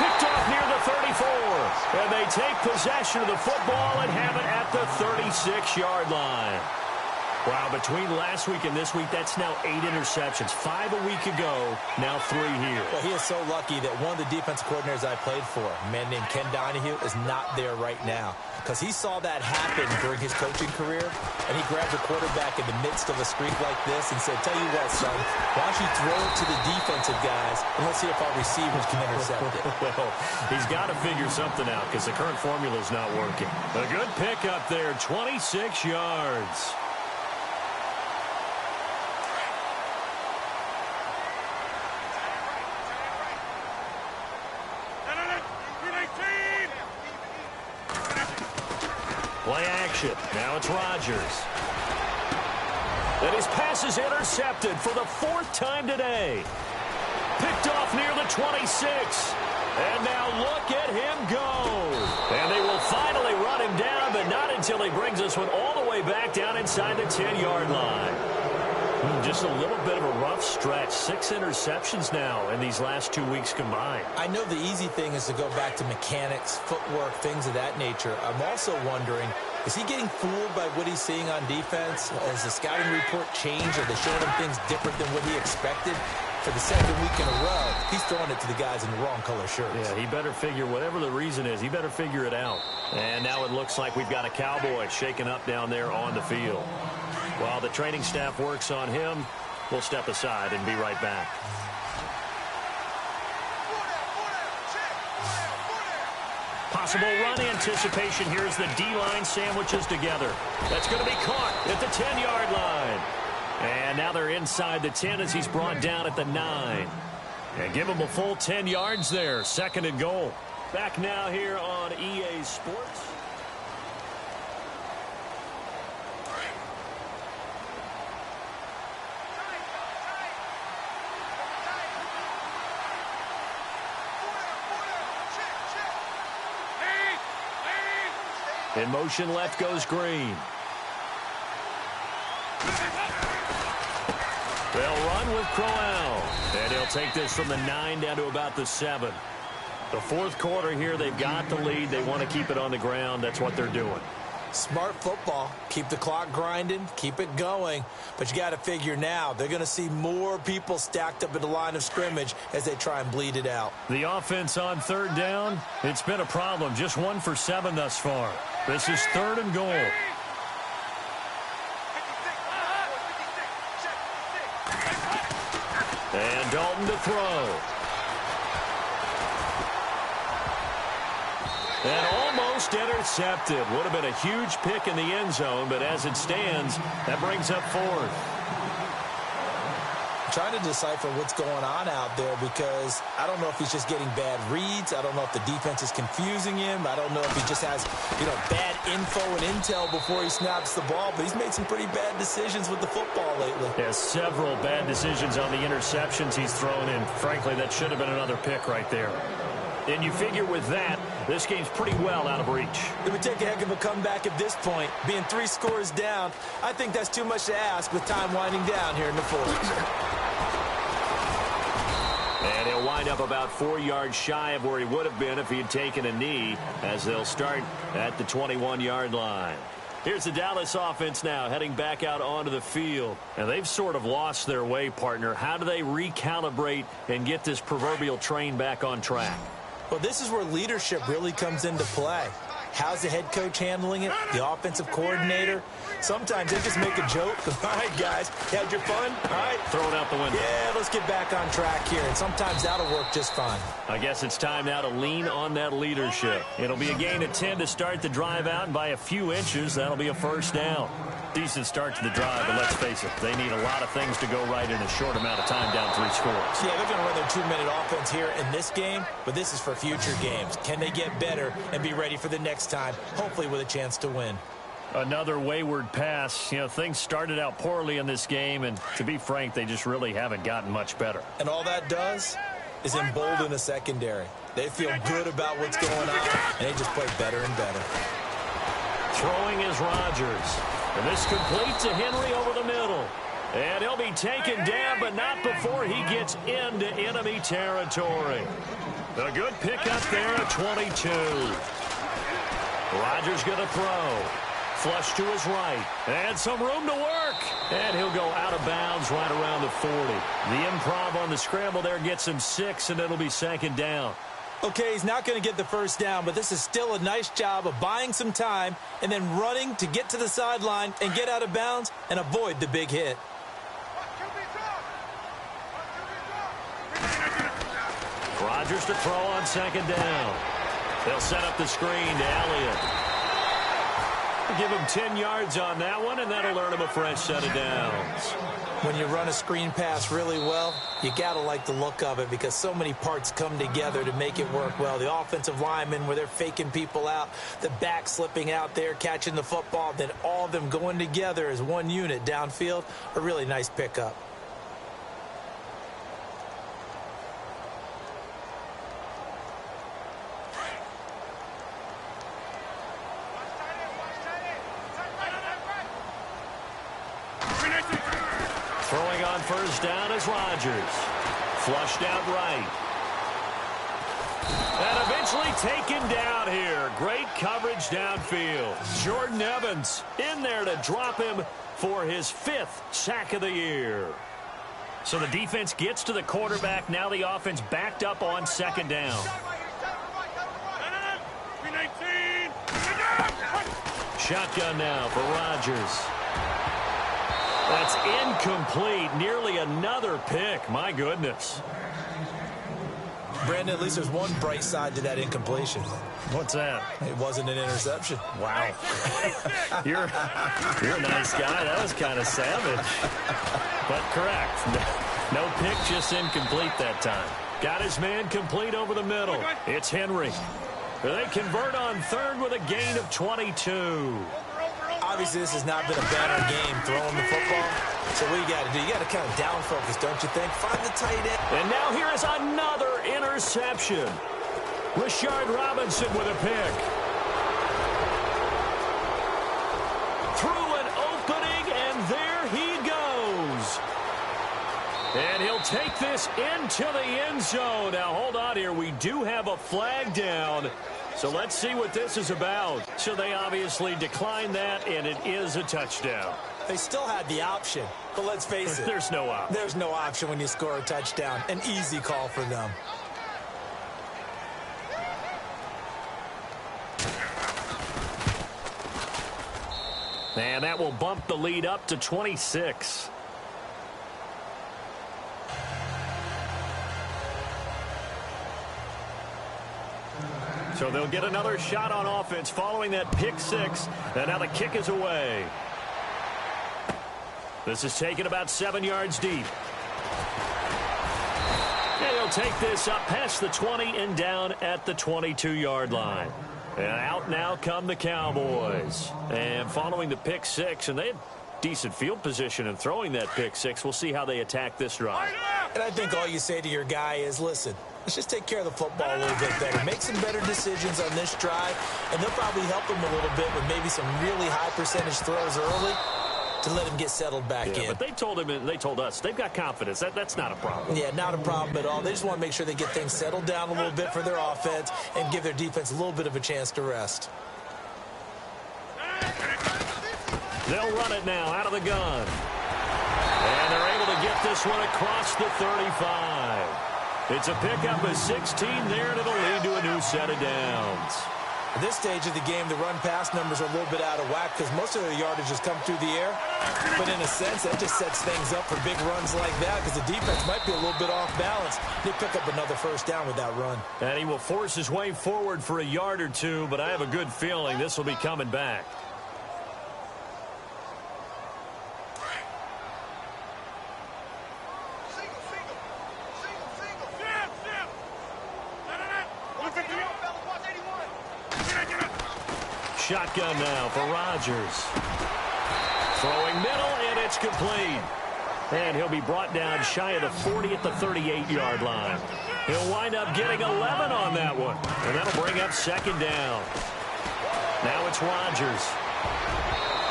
Picked off near the 34. And they take possession of the football and have it at the 36-yard line. Wow, between last week and this week, that's now 8 interceptions. 5 a week ago, now 3 here. Well, he is so lucky that one of the defensive coordinators I played for, a man named Ken Donahue, is not there right now. Because he saw that happen during his coaching career, and he grabbed the quarterback in the midst of a streak like this and said, tell you what, son, why don't you throw it to the defensive guys, and let's see if our receivers can intercept it. Well, he's got to figure something out because the current formula is not working. A good pick up there, 26 yards. Play action. Now it's Rodgers. And his pass is intercepted for the 4th time today. Picked off near the 26. And now look at him go. And they will finally run him down, but not until he brings this one all the way back down inside the 10-yard line. Just a little bit of a rough stretch. 6 interceptions now in these last 2 weeks combined. I know the easy thing is to go back to mechanics, footwork, things of that nature. I'm also wondering, is he getting fooled by what he's seeing on defense? Has the scouting report changed? Are they showing him things different than what he expected? For the 2nd week in a row, he's throwing it to the guys in the wrong color shirts. Yeah, he better figure, whatever the reason is, he better figure it out. And now it looks like we've got a Cowboy shaken up down there on the field. While the training staff works on him, we'll step aside and be right back. Possible run anticipation. Here's the D-line sandwiches together. That's going to be caught at the 10-yard line. And now they're inside the 10 as he's brought down at the 9. And give him a full 10 yards there. 2nd and goal. Back now here on EA Sports. In motion left goes Green. They'll run with Crowell. And he'll take this from the 9 down to about the 7. The 4th quarter here, they've got the lead. They want to keep it on the ground. That's what they're doing. Smart football. Keep the clock grinding. Keep it going. But you got to figure now, they're going to see more people stacked up at the line of scrimmage as they try and bleed it out. The offense on 3rd down, it's been a problem. Just 1 for 7 thus far. This is 3rd and goal. And Dalton to throw. And almost intercepted. Would have been a huge pick in the end zone, but as it stands, that brings up 4th. Trying to decipher what's going on out there because I don't know if he's just getting bad reads. I don't know if the defense is confusing him. I don't know if he just has, bad info and intel before he snaps the ball. But he's made some pretty bad decisions with the football lately. Has several bad decisions on the interceptions he's thrown in. Frankly, that should have been another pick right there. And you figure with that, this game's pretty well out of reach. It would take a heck of a comeback at this point. Being 3 scores down, I think that's too much to ask with time winding down here in the 4th. And he'll wind up about 4 yards shy of where he would have been if he had taken a knee, as they'll start at the 21-yard line. Here's the Dallas offense now heading back out onto the field. And they've sort of lost their way, partner. How do they recalibrate and get this proverbial train back on track? Well, this is where leadership really comes into play. How's the head coach handling it? The offensive coordinator? Sometimes they just make a joke. All right, guys, you had your fun? All right. Throw it out the window. Yeah, let's get back on track here. And sometimes that'll work just fine. I guess it's time now to lean on that leadership. It'll be a gain of 10 to start the drive out, and by a few inches, that'll be a 1st down. Decent start to the drive, but let's face it, they need a lot of things to go right in a short amount of time down 3 scores. Yeah, they're going to run their 2-minute offense here in this game, but this is for future games. Can they get better and be ready for the next time, hopefully with a chance to win? Another wayward pass. Things started out poorly in this game, and to be frank, they just really haven't gotten much better. And all that does, is embolden the secondary. They feel good about what's going on, and they just play better and better. Throwing is Rodgers. And this complete to Henry over the middle. And he'll be taken down, but not before he gets into enemy territory. A good pickup there at 22. Rodgers going to throw. Flush to his right. And some room to work. And he'll go out of bounds right around the 40. The improv on the scramble there gets him 6, and it'll be second down. Okay, he's not going to get the first down, but this is still a nice job of buying some time and then running to get to the sideline and get out of bounds and avoid the big hit. Rodgers to throw on second down. They'll set up the screen to Elliott. Give him 10 yards on that one, and that'll earn him a fresh set of downs. When you run a screen pass really well, you got to like the look of it because so many parts come together to make it work well. The offensive linemen, where they're faking people out, the back slipping out there, catching the football, then all of them going together as one unit downfield, a really nice pickup. Throwing on first down is Rodgers. Flushed out right. And eventually taken down here. Great coverage downfield. Jordan Evans in there to drop him for his 5th sack of the year. So the defense gets to the quarterback. Now the offense backed up on second down. Shotgun now for Rodgers. That's incomplete. Nearly another pick. My goodness. Brandon, at least there's one bright side to that incompletion. What's that? It wasn't an interception. Wow. You're a nice guy. That was kind of savage. But correct. No pick, just incomplete that time. Got his man complete over the middle. It's Henry. They convert on third with a gain of 22. Obviously, this has not been a better game throwing the football. So what you got to do, you got to kind of down focus, don't you think? Find the tight end. And now here is another interception. Rashard Robinson with a pick. Through an opening, and there he goes. And he'll take this into the end zone. Now, hold on here. We do have a flag down. So let's see what this is about. So they obviously declined that, and it is a touchdown. They still had the option, but let's face it. There's no option. There's no option when you score a touchdown. An easy call for them. And that will bump the lead up to 26. So they'll get another shot on offense following that pick 6. And now the kick is away. This is taken about 7 yards deep. And he'll take this up past the 20 and down at the 22-yard line. And out now come the Cowboys. And following the pick 6, and they had decent field position in throwing that pick 6. We'll see how they attack this drive. And I think all you say to your guy is, listen, let's just take care of the football a little bit better. Make some better decisions on this drive, and they'll probably help him a little bit with maybe some really high percentage throws early to let him get settled back in. But they told him, and they told us, they've got confidence. That's not a problem. Yeah, not a problem at all. They just want to make sure they get things settled down a little bit for their offense and give their defense a little bit of a chance to rest. They'll run it now out of the gun. And they're able to get this one across the 35. It's a pickup of 16 there, and it'll lead to a new set of downs. At this stage of the game, the run-pass numbers are a little bit out of whack because most of their yardage has come through the air. But in a sense, that just sets things up for big runs like that because the defense might be a little bit off balance. They pick up another first down with that run. And he will force his way forward for a yard or two, but I have a good feeling this will be coming back. Shotgun now for Rodgers. Throwing middle, and it's complete. And he'll be brought down shy of the 40 at the 38-yard line. He'll wind up getting 11 on that one. And that'll bring up second down. Now it's Rodgers.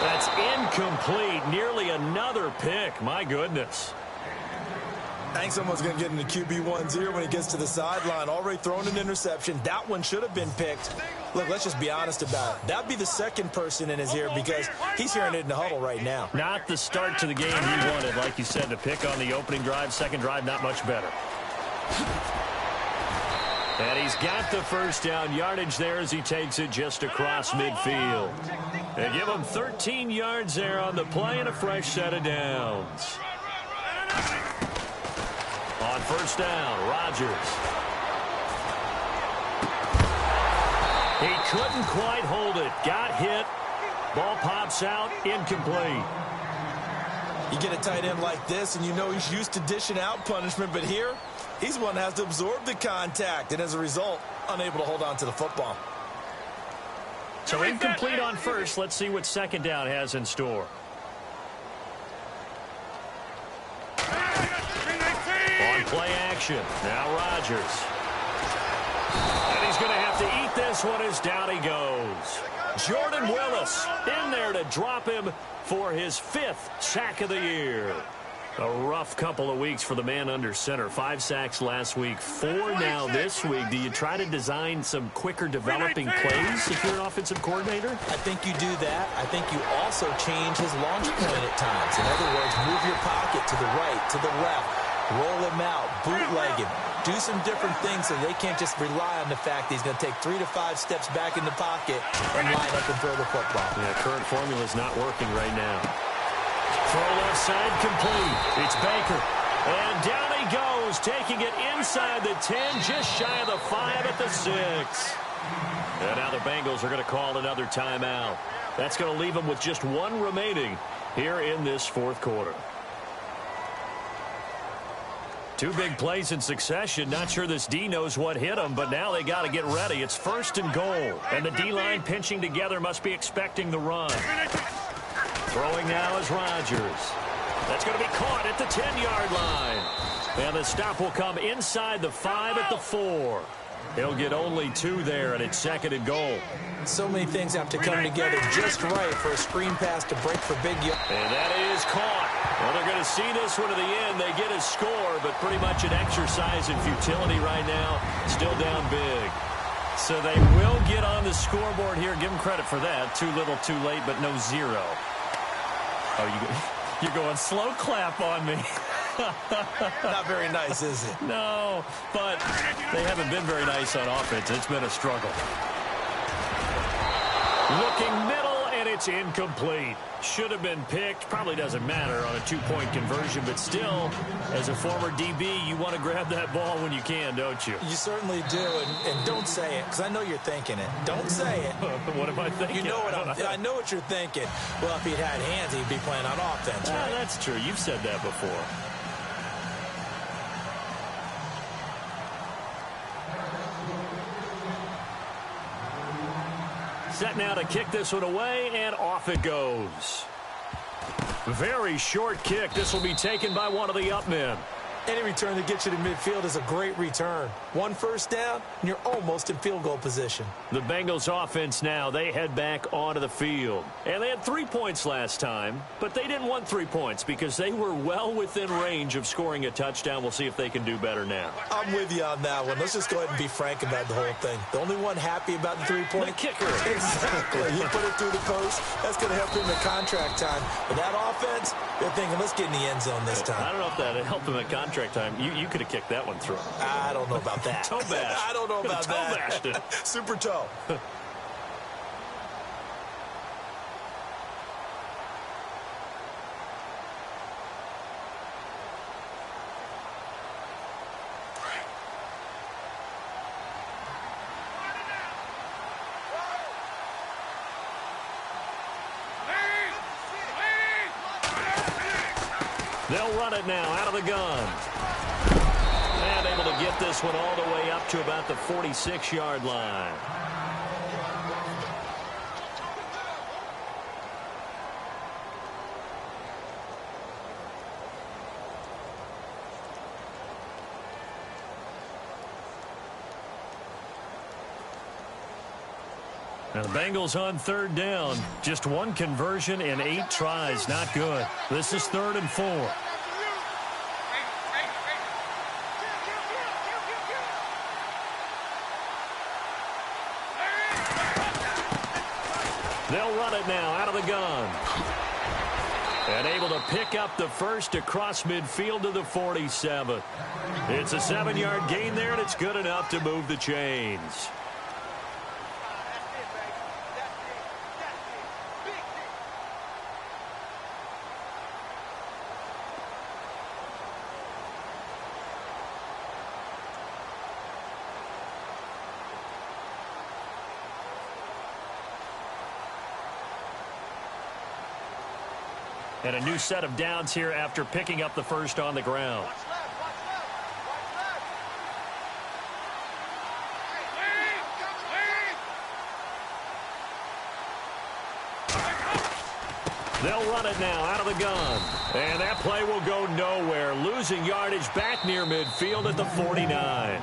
That's incomplete. Nearly another pick. My goodness. I think someone's going to get into QB1's ear when he gets to the sideline. Already thrown an interception. That one should have been picked. Look, let's just be honest about it. That'd be the second person in his ear because he's hearing it in the huddle right now. Not the start to the game he wanted. Like you said, the pick on the opening drive, second drive, not much better. And he's got the first down yardage there as he takes it just across midfield. They give him 13 yards there on the play and a fresh set of downs. On first down, Rodgers. He couldn't quite hold it. Got hit. Ball pops out. Incomplete. You get a tight end like this, and you know he's used to dishing out punishment, but here, he's one that has to absorb the contact, and as a result, unable to hold on to the football. So incomplete on first. Let's see what second down has in store. On play action. Now Rodgers. And he's going to have to eat this one as down he goes. Jordan Willis in there to drop him for his 5th sack of the year. A rough couple of weeks for the man under center. 5 sacks last week, 4 now this week. Do you try to design some quicker developing plays if you're an offensive coordinator? I think you do that. I think you also change his launch point at times. In other words, move your pocket to the right, to the left, roll him out, bootleg him. Do some different things so they can't just rely on the fact that he's going to take 3 to 5 steps back in the pocket and line up and throw the football. Yeah, current formula is not working right now. Throw left side complete. It's Baker. And down he goes, taking it inside the 10, just shy of the 5 at the 6. And now the Bengals are going to call another timeout. That's going to leave them with just 1 remaining here in this 4th quarter. 2 big plays in succession. Not sure this D knows what hit them, but now they got to get ready. It's 1st and goal. And the D-line pinching together must be expecting the run. Throwing now is Rodgers. That's going to be caught at the 10-yard line. And the stop will come inside the 5 at the 4. He'll get only 2 there, and it's 2nd and goal. So many things have to come together just right for a screen pass to break for big yards. And that is caught. Well, they're going to see this one to the end. They get a score, but pretty much an exercise in futility right now. Still down big. So they will get on the scoreboard here. Give them credit for that. Too little, too late, but no 0. Oh, you're going slow clap on me. Not very nice, is it? No, but they haven't been very nice on offense. It's been a struggle. Looking middle, and it's incomplete. Should have been picked. Probably doesn't matter on a 2-point conversion, but still, as a former DB, you want to grab that ball when you can, don't you? You certainly do, and don't say it, because I know you're thinking it. Don't say it. What am I thinking? You know what I know what you're thinking. Well, if he'd had hands, he'd be playing on offense, right? That's true. You've said that before. Set now to kick this one away, and off it goes. Very short kick. This will be taken by one of the up men. Any return that gets you to midfield is a great return. 1 first down, and you're almost in field goal position. The Bengals offense now, they head back onto the field. And they had 3 points last time, but they didn't want 3 points because they were well within range of scoring a touchdown. We'll see if they can do better now. I'm with you on that one. Let's just go ahead and be frank about the whole thing. The only one happy about the 3-point? The kicker. Exactly. He put it through the post. That's going to help him at contract time. But that offense, they're thinking, let's get in the end zone this time. I don't know if that helped him at contract time. You could have kicked that one through. I don't know about that. Toe bash. I don't know about toe that. Bashed it. Super toe. They'll run it now out of the gun. And able to get this one all the way up to about the 46-yard line. Now the Bengals on third down. Just one conversion in 8 tries. Not good. This is 3rd and 4. They'll run it now out of the gun. And able to pick up the first across midfield to the 47. It's a 7-yard gain there, and it's good enough to move the chains. And a new set of downs here after picking up the first on the ground. They'll run it now out of the gun. And that play will go nowhere. Losing yardage back near midfield at the 49.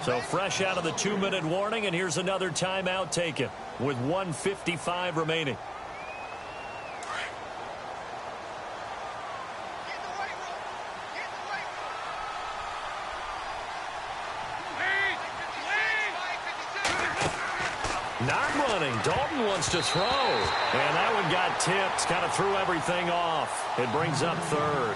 So fresh out of the 2-minute warning, and here's another timeout taken with 1:55 remaining. Not running. Dalton wants to throw. And that one got tipped. Kind of threw everything off. It brings up 3rd.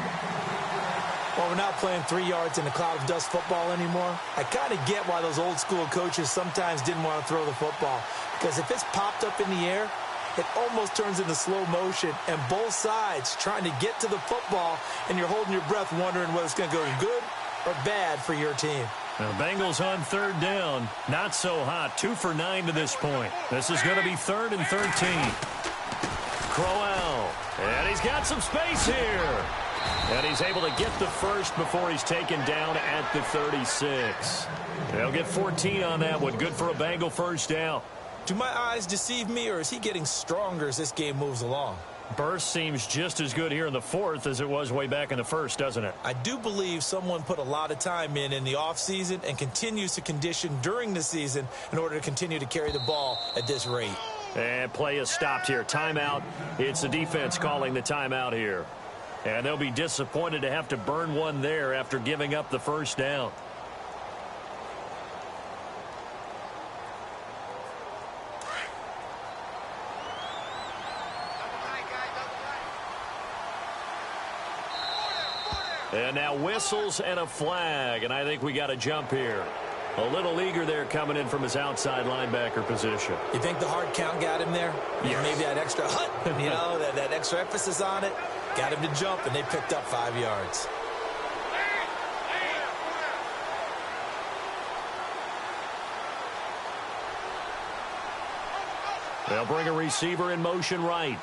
Well, we're not playing 3 yards in a cloud of dust football anymore. I kind of get why those old school coaches sometimes didn't want to throw the football. Because if it's popped up in the air, it almost turns into slow motion. And both sides trying to get to the football, and you're holding your breath wondering whether it's going to go good or bad for your team. Now, Bengals on third down. Not so hot. 2 for 9 to this point. This is going to be 3rd and 13. Crowell. And he's got some space here. And he's able to get the first before he's taken down at the 36. They'll get 14 on that one. Good for a Bengal first down. Do my eyes deceive me, or is he getting stronger as this game moves along? Burst seems just as good here in the 4th as it was way back in the 1st, doesn't it? I do believe someone put a lot of time in the offseason and continues to condition during the season in order to continue to carry the ball at this rate. And play is stopped here. Timeout. It's the defense calling the timeout here. And they'll be disappointed to have to burn one there after giving up the first down. And now whistles and a flag, and I think we got a jump here. A little eager there coming in from his outside linebacker position. You think the hard count got him there? Yes. Maybe that extra that extra emphasis on it got him to jump, and they picked up 5 yards. They'll bring a receiver in motion right.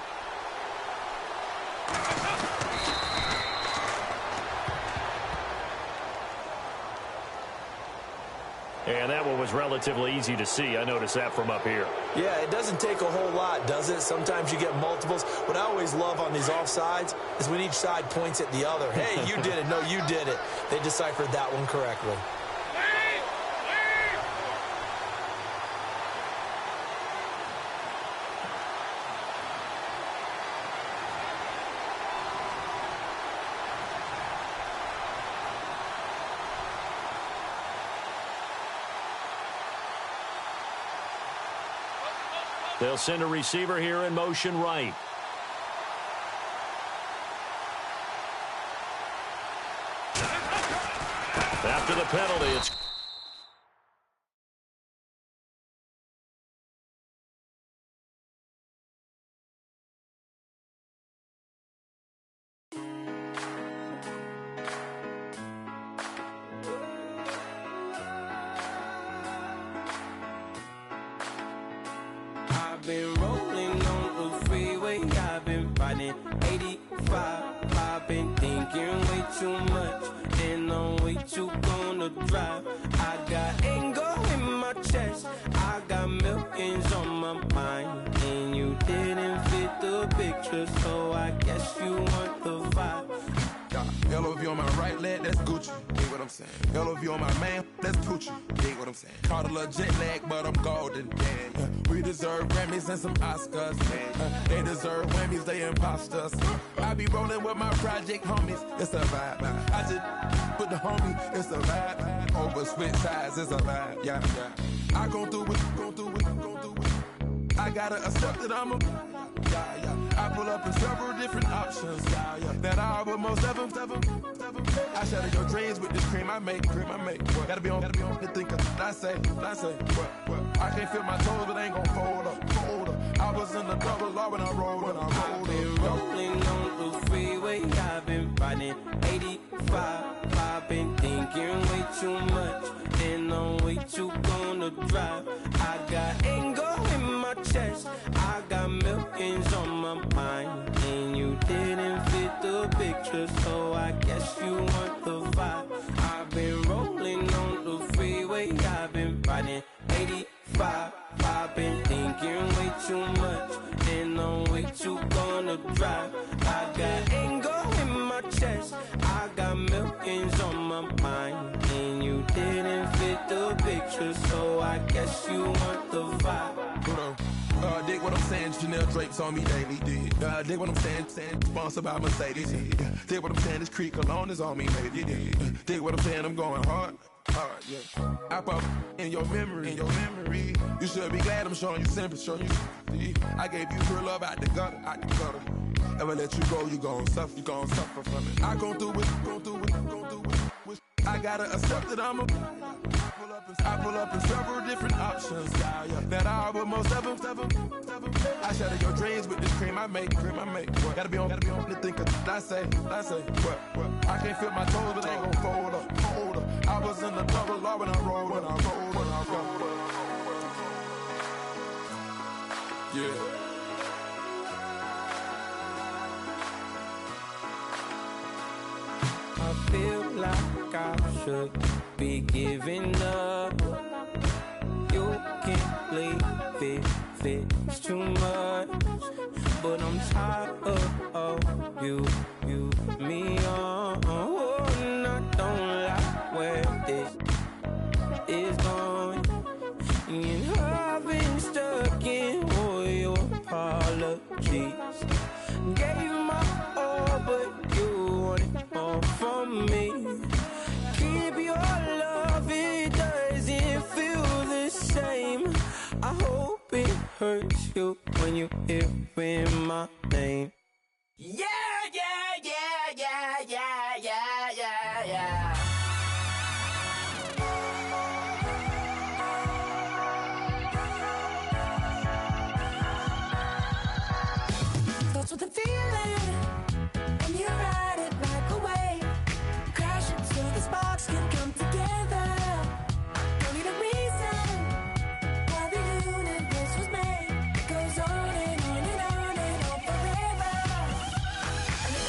And that one was relatively easy to see. I noticed that from up here. Yeah, it doesn't take a whole lot, does it? Sometimes you get multiples. What I always love on these offsides is when each side points at the other. Hey, you did it. No, you did it. They deciphered that one correctly. They'll send a receiver here in motion right. After the penalty, it's... I've been rolling on the freeway, I've been riding 85. I've been thinking way too much, and I'm way too gonna drive. I got anger in my chest, I got millions on my mind, and you didn't fit the picture, so I guess you want the vibe. Hell, if you on my right leg, that's Gucci. Dig what I'm saying? LOV on my man, that's Poochie. Dig what I'm saying? Caught a little jet lag, but I'm golden. Yeah. We deserve Grammys and some Oscars. They deserve Whammies, they imposters. I be rolling with my project homies, it's a vibe. I just put the homie, it's a vibe. Over switch sides, it's a vibe. Yeah. I gon' do it, gon' do it, gon' do it. I gotta accept that I'm a. I pull up in several different options. That I will most ever. I shatter your dreams with this cream I make. What? Gotta be on the thinker. I say. What? I can't feel my toes, but ain't gon' fold up. I was in the double R when I rolled. I've been rolling on the freeway. I've been riding 85. I've been thinking way too much, and I'm way too gonna drive. I got anger in my chest. I got millions on my mind, and you didn't fit the picture, so I guess you want the vibe. I've been rolling on the freeway. I've been riding 85. I've been thinking way too much, and I'm way too gonna drive. I got anger in my chest. I got millions on my mind, and you didn't fit the picture, so I guess you want the vibe. Dig what I'm saying, Chanel drapes on me daily. Dig what I'm saying, sponsored by Mercedes. Dig what I'm saying, this creek alone is on me, baby. Dig what I'm saying, I'm going hard. Yeah. I pop in your memory. You should be glad I'm showing you sympathy. I gave you real love out the gutter. Ever let you go, you gon' suffer from it. I gon' do it. I gotta accept that I'm a. I pull up in several different options. That I will most ever. I shatter your dreams with this cream I make. What? Gotta be on the thinker. I say. What? I can't feel my toes, but ain't gon' fold up. I was in the double R when I rolled. Yeah. I feel like I should be giving up. You can't leave it, it's too much. But I'm tired of you, me on. And I don't like where this is going. And I've been stuck in all your apologies. Gave my all, but you wanted more from me. Keep your love, it doesn't feel the same. I hope it hurts you when you hear my name. Yeah. Thoughts with a feeling, and you ride it like a wave. Crash until the sparks can come together. Don't need a reason why the universe was made. It goes on and on and on and on forever. And if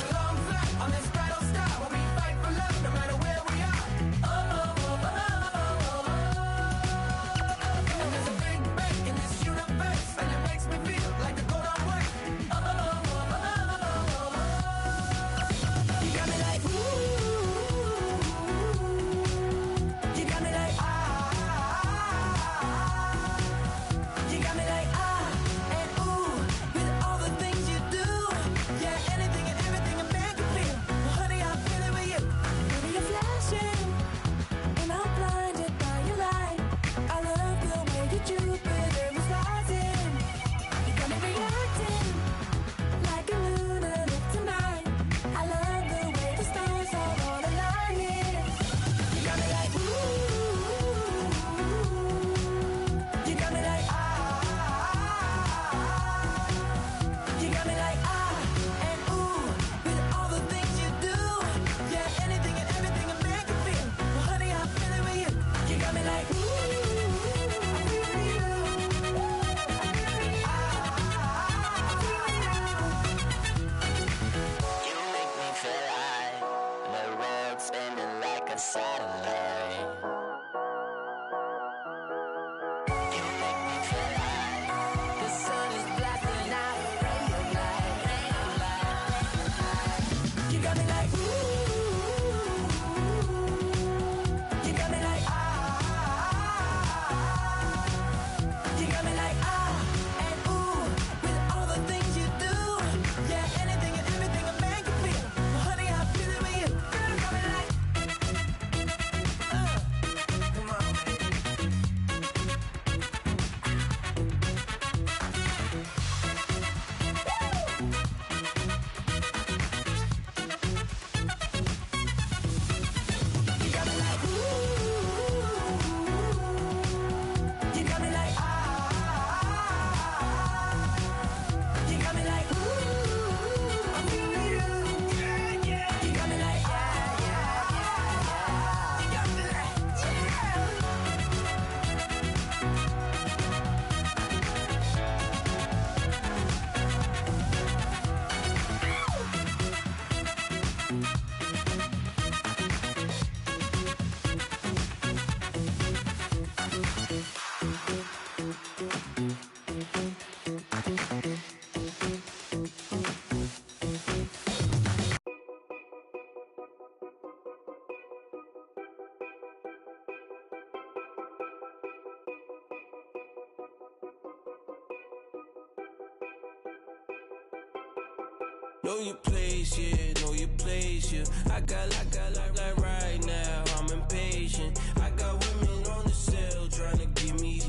Know your place, yeah, know your place, yeah. I got like right now, I'm impatient. I got women on the cell trying to give me.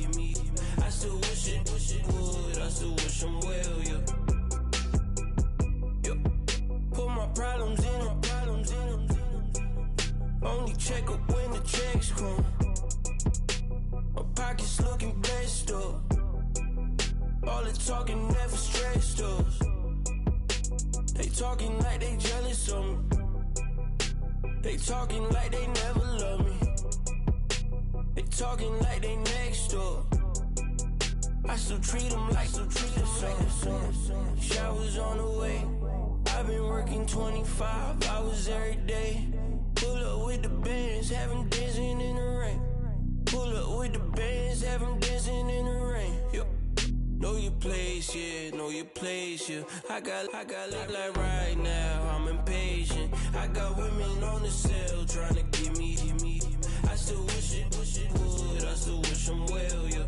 I still wish it would, I still wish I'm well, yeah. Put my problems in. Only check up when the checks come. My pockets looking blessed up. All the talking never stressed us. They talking like they jealous of me. They talking like they never love me. They talking like they next door. I still treat them like some. Showers on the way. I've been working 25 hours every day. Pull up with the bands, have them dancing in the rain. Pull up with the bands, have them dancing in the rain. Yo. Know your place, yeah, know your place, yeah. I got like right now, I'm impatient. I got women on the cell trying to give me. I still wish it would, I still wish I'm well, yeah.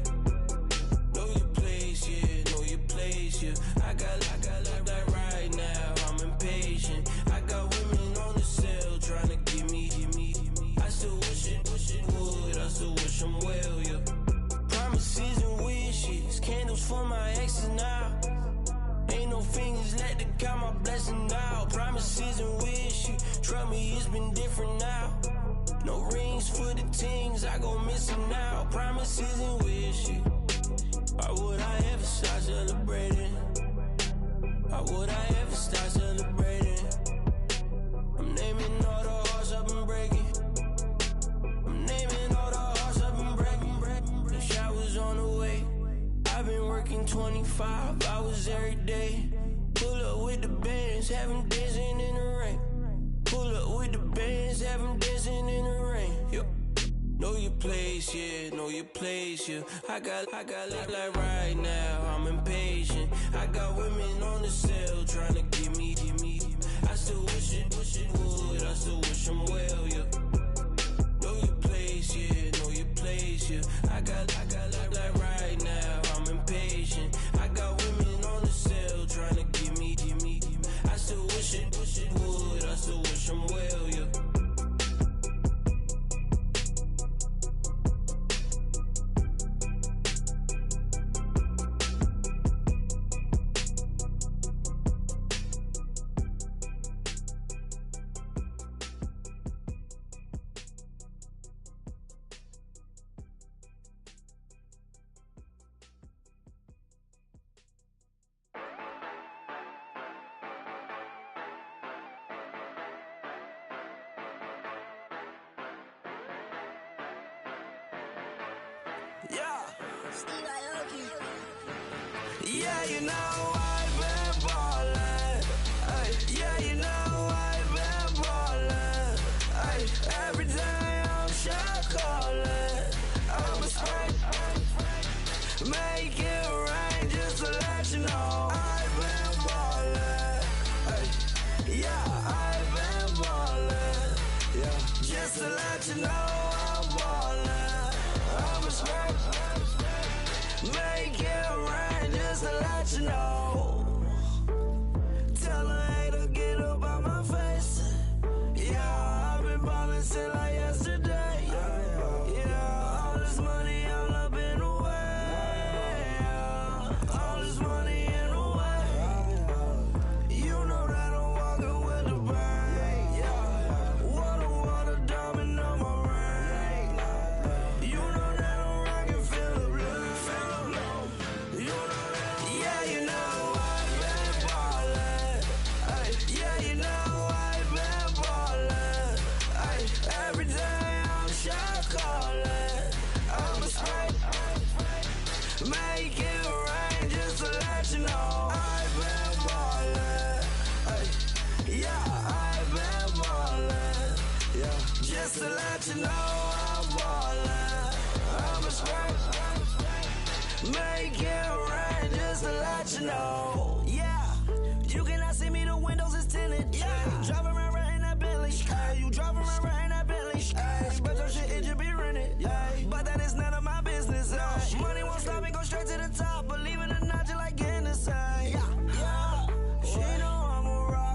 Know your place, yeah, know your place, yeah. I got like right now, I'm impatient. I got women on the cell trying to give me. I still wish it would, I still wish I'm well, yeah. Promises and wishes, candles for my exes now. Ain't no fingers let to count my blessing now. Promises and wishes, trust me, it's been different now. No rings for the things, I go missing now. Promises and wishes, why would I ever start celebrating? Why would I ever start celebrating? I'm naming all the hearts I've been breaking. I'm naming all the hearts I've been breaking. The showers on the way. I've been working 25 hours every day. Pull up with the bands, have them dancing in the rain. Pull up with the bands, have them dancing in the rain. Yo. Know your place, yeah, know your place, yeah. I got like right now, I'm impatient. I got women on the cell trying to give me. I still wish it would, I still wish I'm well, yeah. Know your place, yeah, know your place, yeah. I got like right now, I'm impatient. I got women on the cell trying to give me. I still wish it would, I still wish I'm well, yeah. Yeah, you know I've been ballin'. Ay, yeah, you know I've been ballin'. Ay, every day I'm shot callin'. I'm a spray, make it rain just to let you know I've been ballin'. Ay, yeah, I've been ballin'. Yeah, just to let you know I'm ballin'. I'm a spray, make it rain just to let you know. Tell her hater get up on my face. Yeah, I've been ballin' since like yesterday. Yeah, all this money all up in the way. All this money in the way. You know that I'm walking with the bank. Water, diamond on my ring. You know that I'm rockin' feel the blue. You know that, yeah, you know I've been ballin'. Ay, yeah, you know I've been ballin'. Ay, every day I'm shot callin'. I'm a spray, make it rain just to let you know I've been ballin'. Ay, yeah, I've been ballin'. Yeah, just to let you know I'm ballin'. I'm a spray, make it rain just to let you know. Yeah, you cannot see me, the windows is tinted. Yeah, driving around right in that Bentley. Ay, you driving around right in that Bentley. Ay, but your shit, it should be rented. Ay, but that is none of my business. Ay, money won't stop me, go straight to the top. Believe it or not, you like Henderson. Yeah, she know I'm a rock.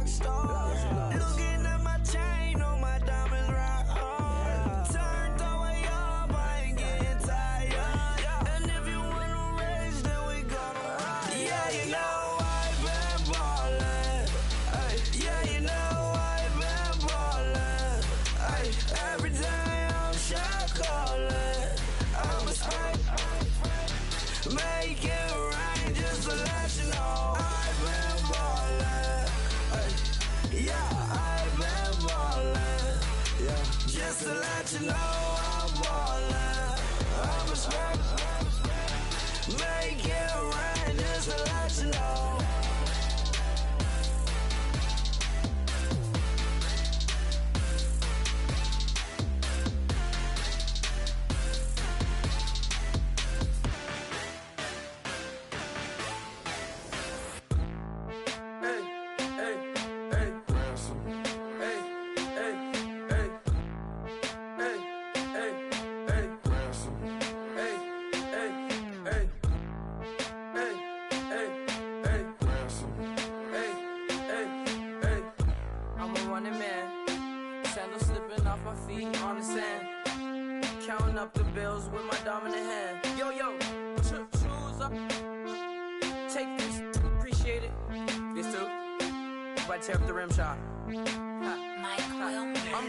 tear up the rim shot. I'm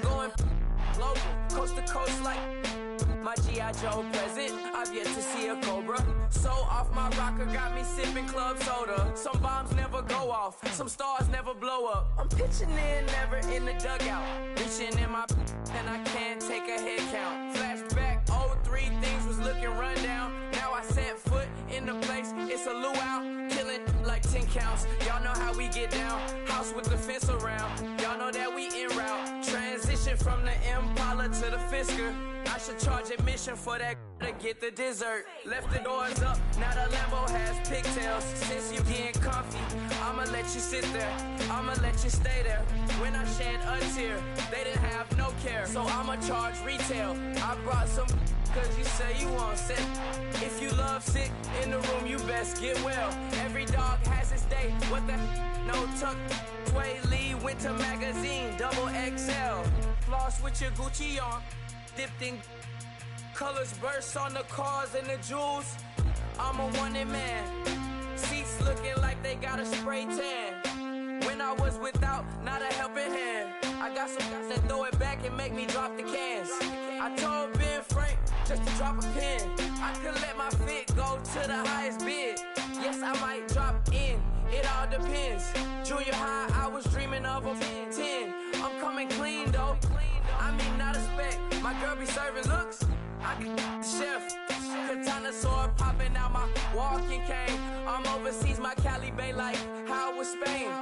going global, coast to coast like my G.I. Joe present. I've yet to see a Cobra. So off my rocker got me sipping club soda. Some bombs never go off, some stars never blow up. I'm pitching in, never in the dugout. Reaching in my and I can't take a head count. Flashback, 03, things was looking run down. Now I set foot in the place, it's a luau. Killing like 10 counts, y'all know how we get down. House with the fence around, y'all know that we en route. Transition from the Impala to the Fisker. I should charge admission for that to get the dessert. Left the doors up, now the Lambo has pigtails. Since you getting comfy, I'ma let you sit there, I'ma let you stay there. When I shed a tear, they didn't have no care. So I'ma charge retail. I brought some cause you say you want sick. If you love sick in the room, you best get well. Every dog has its day, what the no tuck. Sway Lee, winter magazine, double XL. Floss with your Gucci on, dipped in colors, bursts on the cars and the jewels. I'm a wanted man. Seats looking like they got a spray tan. When I was without, not a helping hand. I got some guys that throw it back and make me drop the cans. I told Ben Frank just to drop a pin. I could let my fit go to the highest bid. Yes, I might drop in, it all depends. Junior high, I was dreaming of a 10. I'm coming clean though, I mean not a spec. My girl be serving looks, I can the chef. Katana sword popping out my walking cane. I'm overseas, my Cali Bay like how was Spain.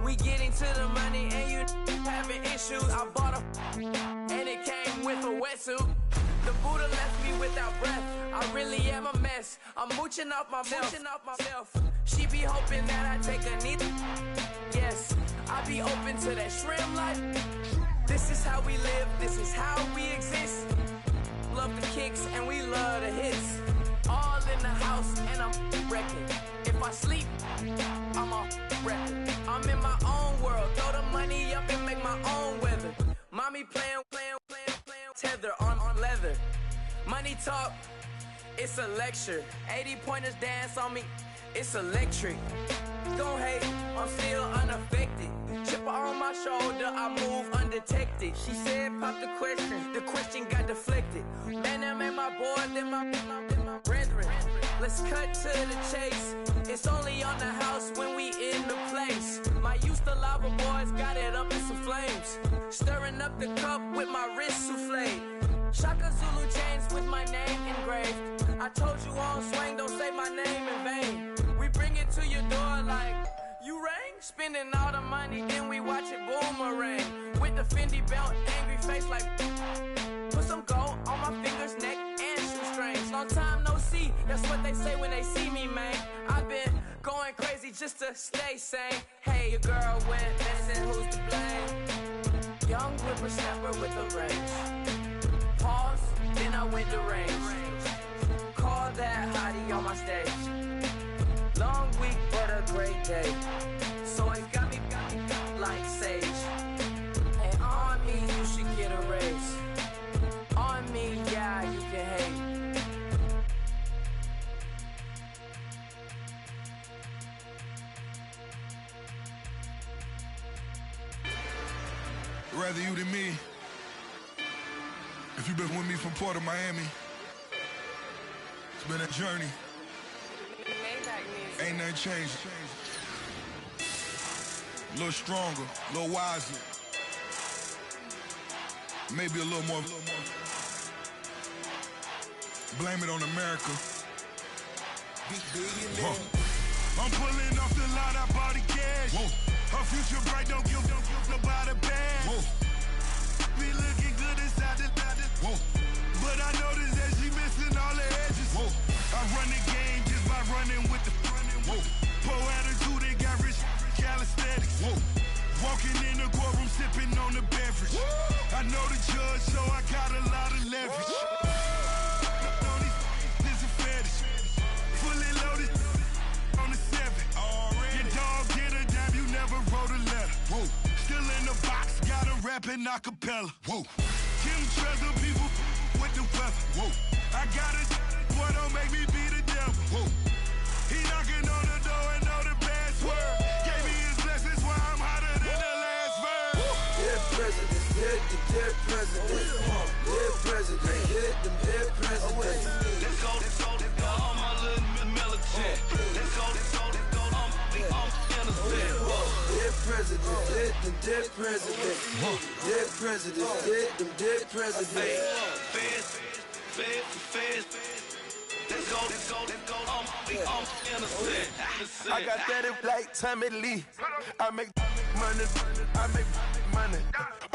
We getting to the money and you having issues. I bought a and it came with a wetsuit. The Buddha left me without breath. I really am a mess. I'm mooching off myself. She be hoping that I take a knee. Yes, I be open to that shrimp life. This is how we live. This is how we exist. Love the kicks and we love the hits. All in the house and I'm wrecking. If I sleep, I'm a wrecking. I'm in my own world. Throw the money up and make my own weather. Mommy playing tether on leather. Money talk, it's a lecture. 80 pointers dance on me, it's electric. Don't hate, I'm still unaffected. Chipper on my shoulder, I move undetected. She said pop the question got deflected. Man, them ain't my boy, then my brethren. Let's cut to the chase. It's only on the house when we in the place. My used to lava boys got it up in some flames. Stirring up the cup with my wrist souffle. Shaka Zulu chains with my name engraved. I told you on swing, don't say my name in vain. We bring it to your door like, you rang? Spending all the money, then we watch it boomerang. With the Fendi belt, angry face like, put some gold on my fingers, neck, and shoestrings. Long time no see, that's what they say when they see me, man. I've been going crazy just to stay sane. Hey, your girl went missing, who's to blame? Young whippersnapper with a range. Pause, then I went to range. Call that hottie on my stage. Long week, but a great day. So it got me like sage. And on me, you should get a raise. On me, yeah, you can hate. Rather you than me. If you've been with me from Port of Miami, it's been a journey. Ain't nothing changed. A little stronger, a little wiser. Maybe a little more. Blame it on America. I'm pulling off the lot, I bought the cash. Whoa. Her future bright, don't give nobody bad. Whoa. Be looking good inside the whoa. But I noticed that she missing all the edges. Whoa. I run the game just by running with the whoa. Poor attitude, they got rich calisthenics. Whoa. Walking in the courtroom, sipping on the beverage. Whoa. I know the judge, so I got a lot of leverage. On these is a fetish. Fully loaded on the 7. Your dog get a dime, you never wrote a letter. Whoa. Still in the box, got a rapping acapella. Whoa. Kim Treasure, people with the weather. Whoa. I got a boy, don't make me be the devil. Whoa. He knocking on the door and know the bad word. Gave me his blessings while I'm hotter president. Dead president. Dead, them dead presidents. Let's go, innocent. I got that like Tommy Lee. I make money.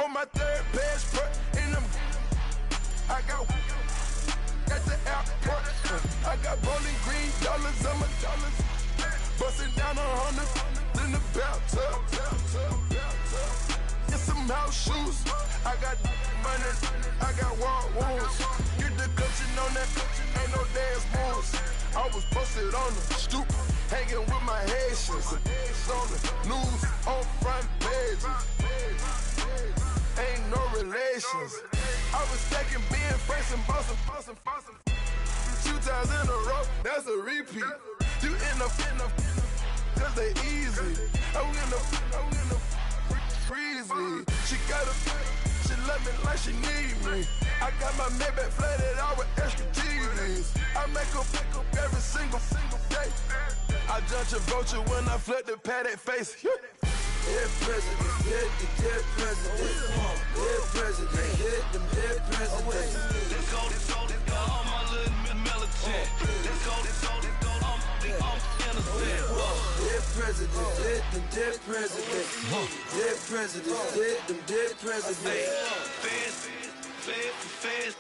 On my third passport, in them, I got at the airport. I got bowling green dollars on my dollars. Busting down 100 in the bathtub. Get some house shoes. I got money. I got war wounds. Get the coaching on that. Ain't no dance moves. I was posted on the stoop, hanging with my Haitians. On the news, on front pages. Ain't no relations. I was stacking being friends and bossing. 2 times in a row, that's a repeat. You end up, cause they easy. I'm in the freezy. She love me like she need me. I got my Maybach flooded out with extra TVs. I make up every single day. I judge a vulture when I flip the padded face. Dead president, dead president. Dead president, them dead presidents. Let's go, all my little militant. Let's go, I'm innocent. Dead president, them dead presidents. Dead president, them dead presidents. Fast.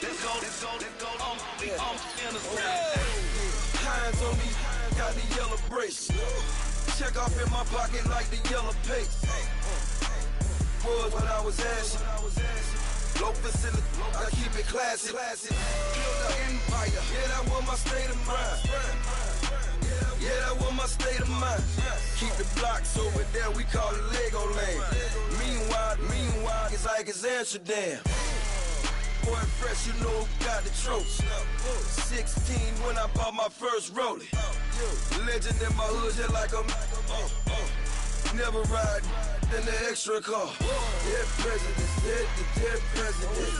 Let's go, I'm innocent. Hands on me, got the yellow brace. Check off in my pocket like the yellow paste. Was what I was asking. Low facility, I keep it classy. Build an empire, yeah, that was my state of mind. Yeah, that was my state of mind. Keep the blocks over there, we call it Lego Land. Meanwhile, it's like it's Amsterdam. Boy fresh, you know who got the tropes. 16 when I bought my first rollie. Legend in my hood, just like a never ride in the extra car. Dead presidents, dead presidents.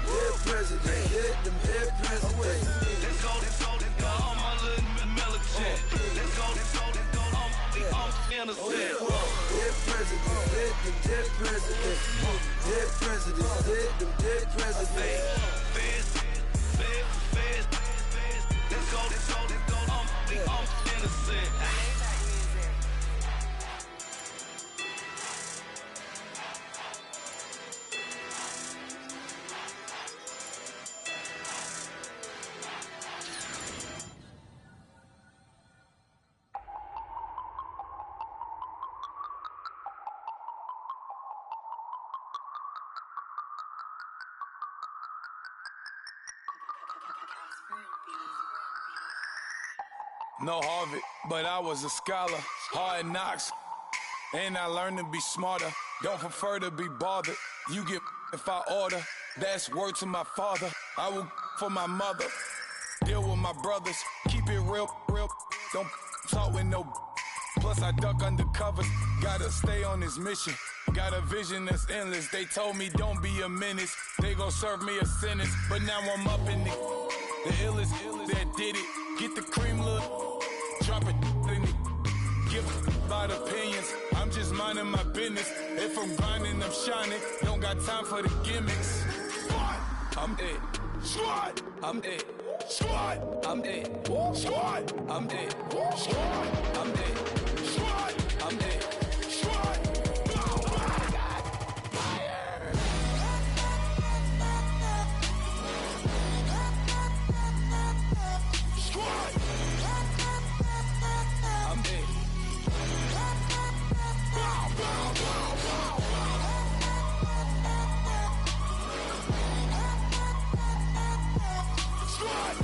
Dead presidents, them dead presidents. Let's go, all my little militant. Let's go, I'm innocent. Dead presidents, them dead presidents. Dead presidents, them dead presidents. Fast. Let's go, I'm innocent. No Harvard, but I was a scholar. Hard knocks, and I learned to be smarter. Don't prefer to be bothered. You get if I order. That's word to my father. I will for my mother. Deal with my brothers. Keep it real. Don't talk with no. Plus I duck under covers. Gotta stay on this mission. Got a vision that's endless. They told me don't be a menace. They gon' serve me a sentence. But now I'm up in the illest that did it. Get the cream look. Drop it in it. Give about opinions. I'm just minding my business. If I'm grinding, I'm shining. Don't got time for the gimmicks. Squad, I'm dead. Squad, I'm dead. Squad, I'm dead. Squad, I'm dead. Squad, I'm dead. Squad, I'm dead. Squad. Oh my God. Fire. Squad. I'm dead. Squad.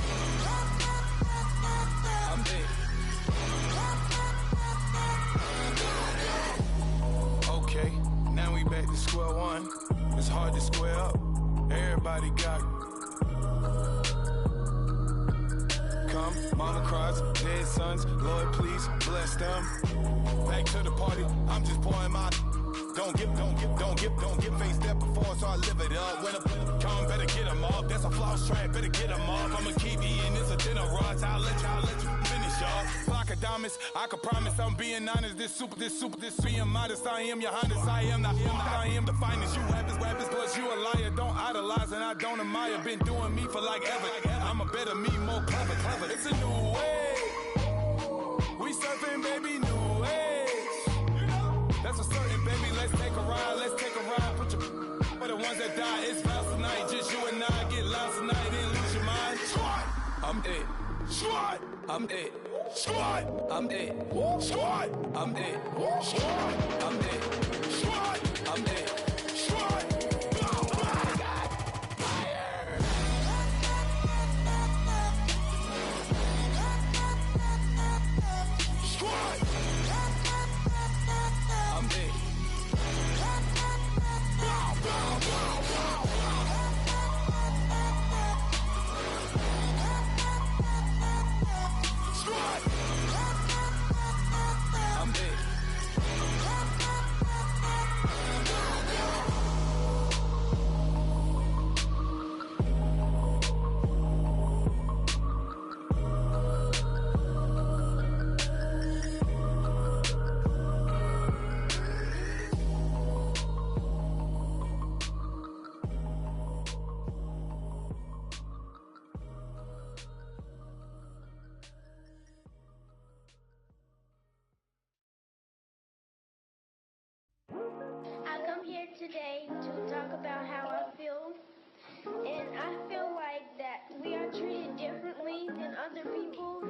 I'm dead. Okay, now we back to square one. It's hard to square up. Everybody got come, mama cries, dead sons. Lord, please bless them. Back to the party. I'm just pouring my. Don't get face that before, so I live it up. When I come, better get them off. That's a floss track, better get them off. I'ma keep eating, it's a dinner rush. I'll let you finish, y'all. Block a like diamonds. I can promise I'm being honest. This being modest. I am your highness. I am the finest. You weapons, plus you a liar. Don't idolize and I don't admire. Been doing me for like ever. I'm a better me, more clever. It's a new way. We surfing, baby, new age. That's a certain, baby. Let's take a ride. Put your for the ones that die. It's vows tonight. Just you and I get lost tonight. Then lose your mind. I'm it. I'm it. I'm it. I'm it. I'm it. I'm it. Today to talk about how I feel, and I feel like that we are treated differently than other people,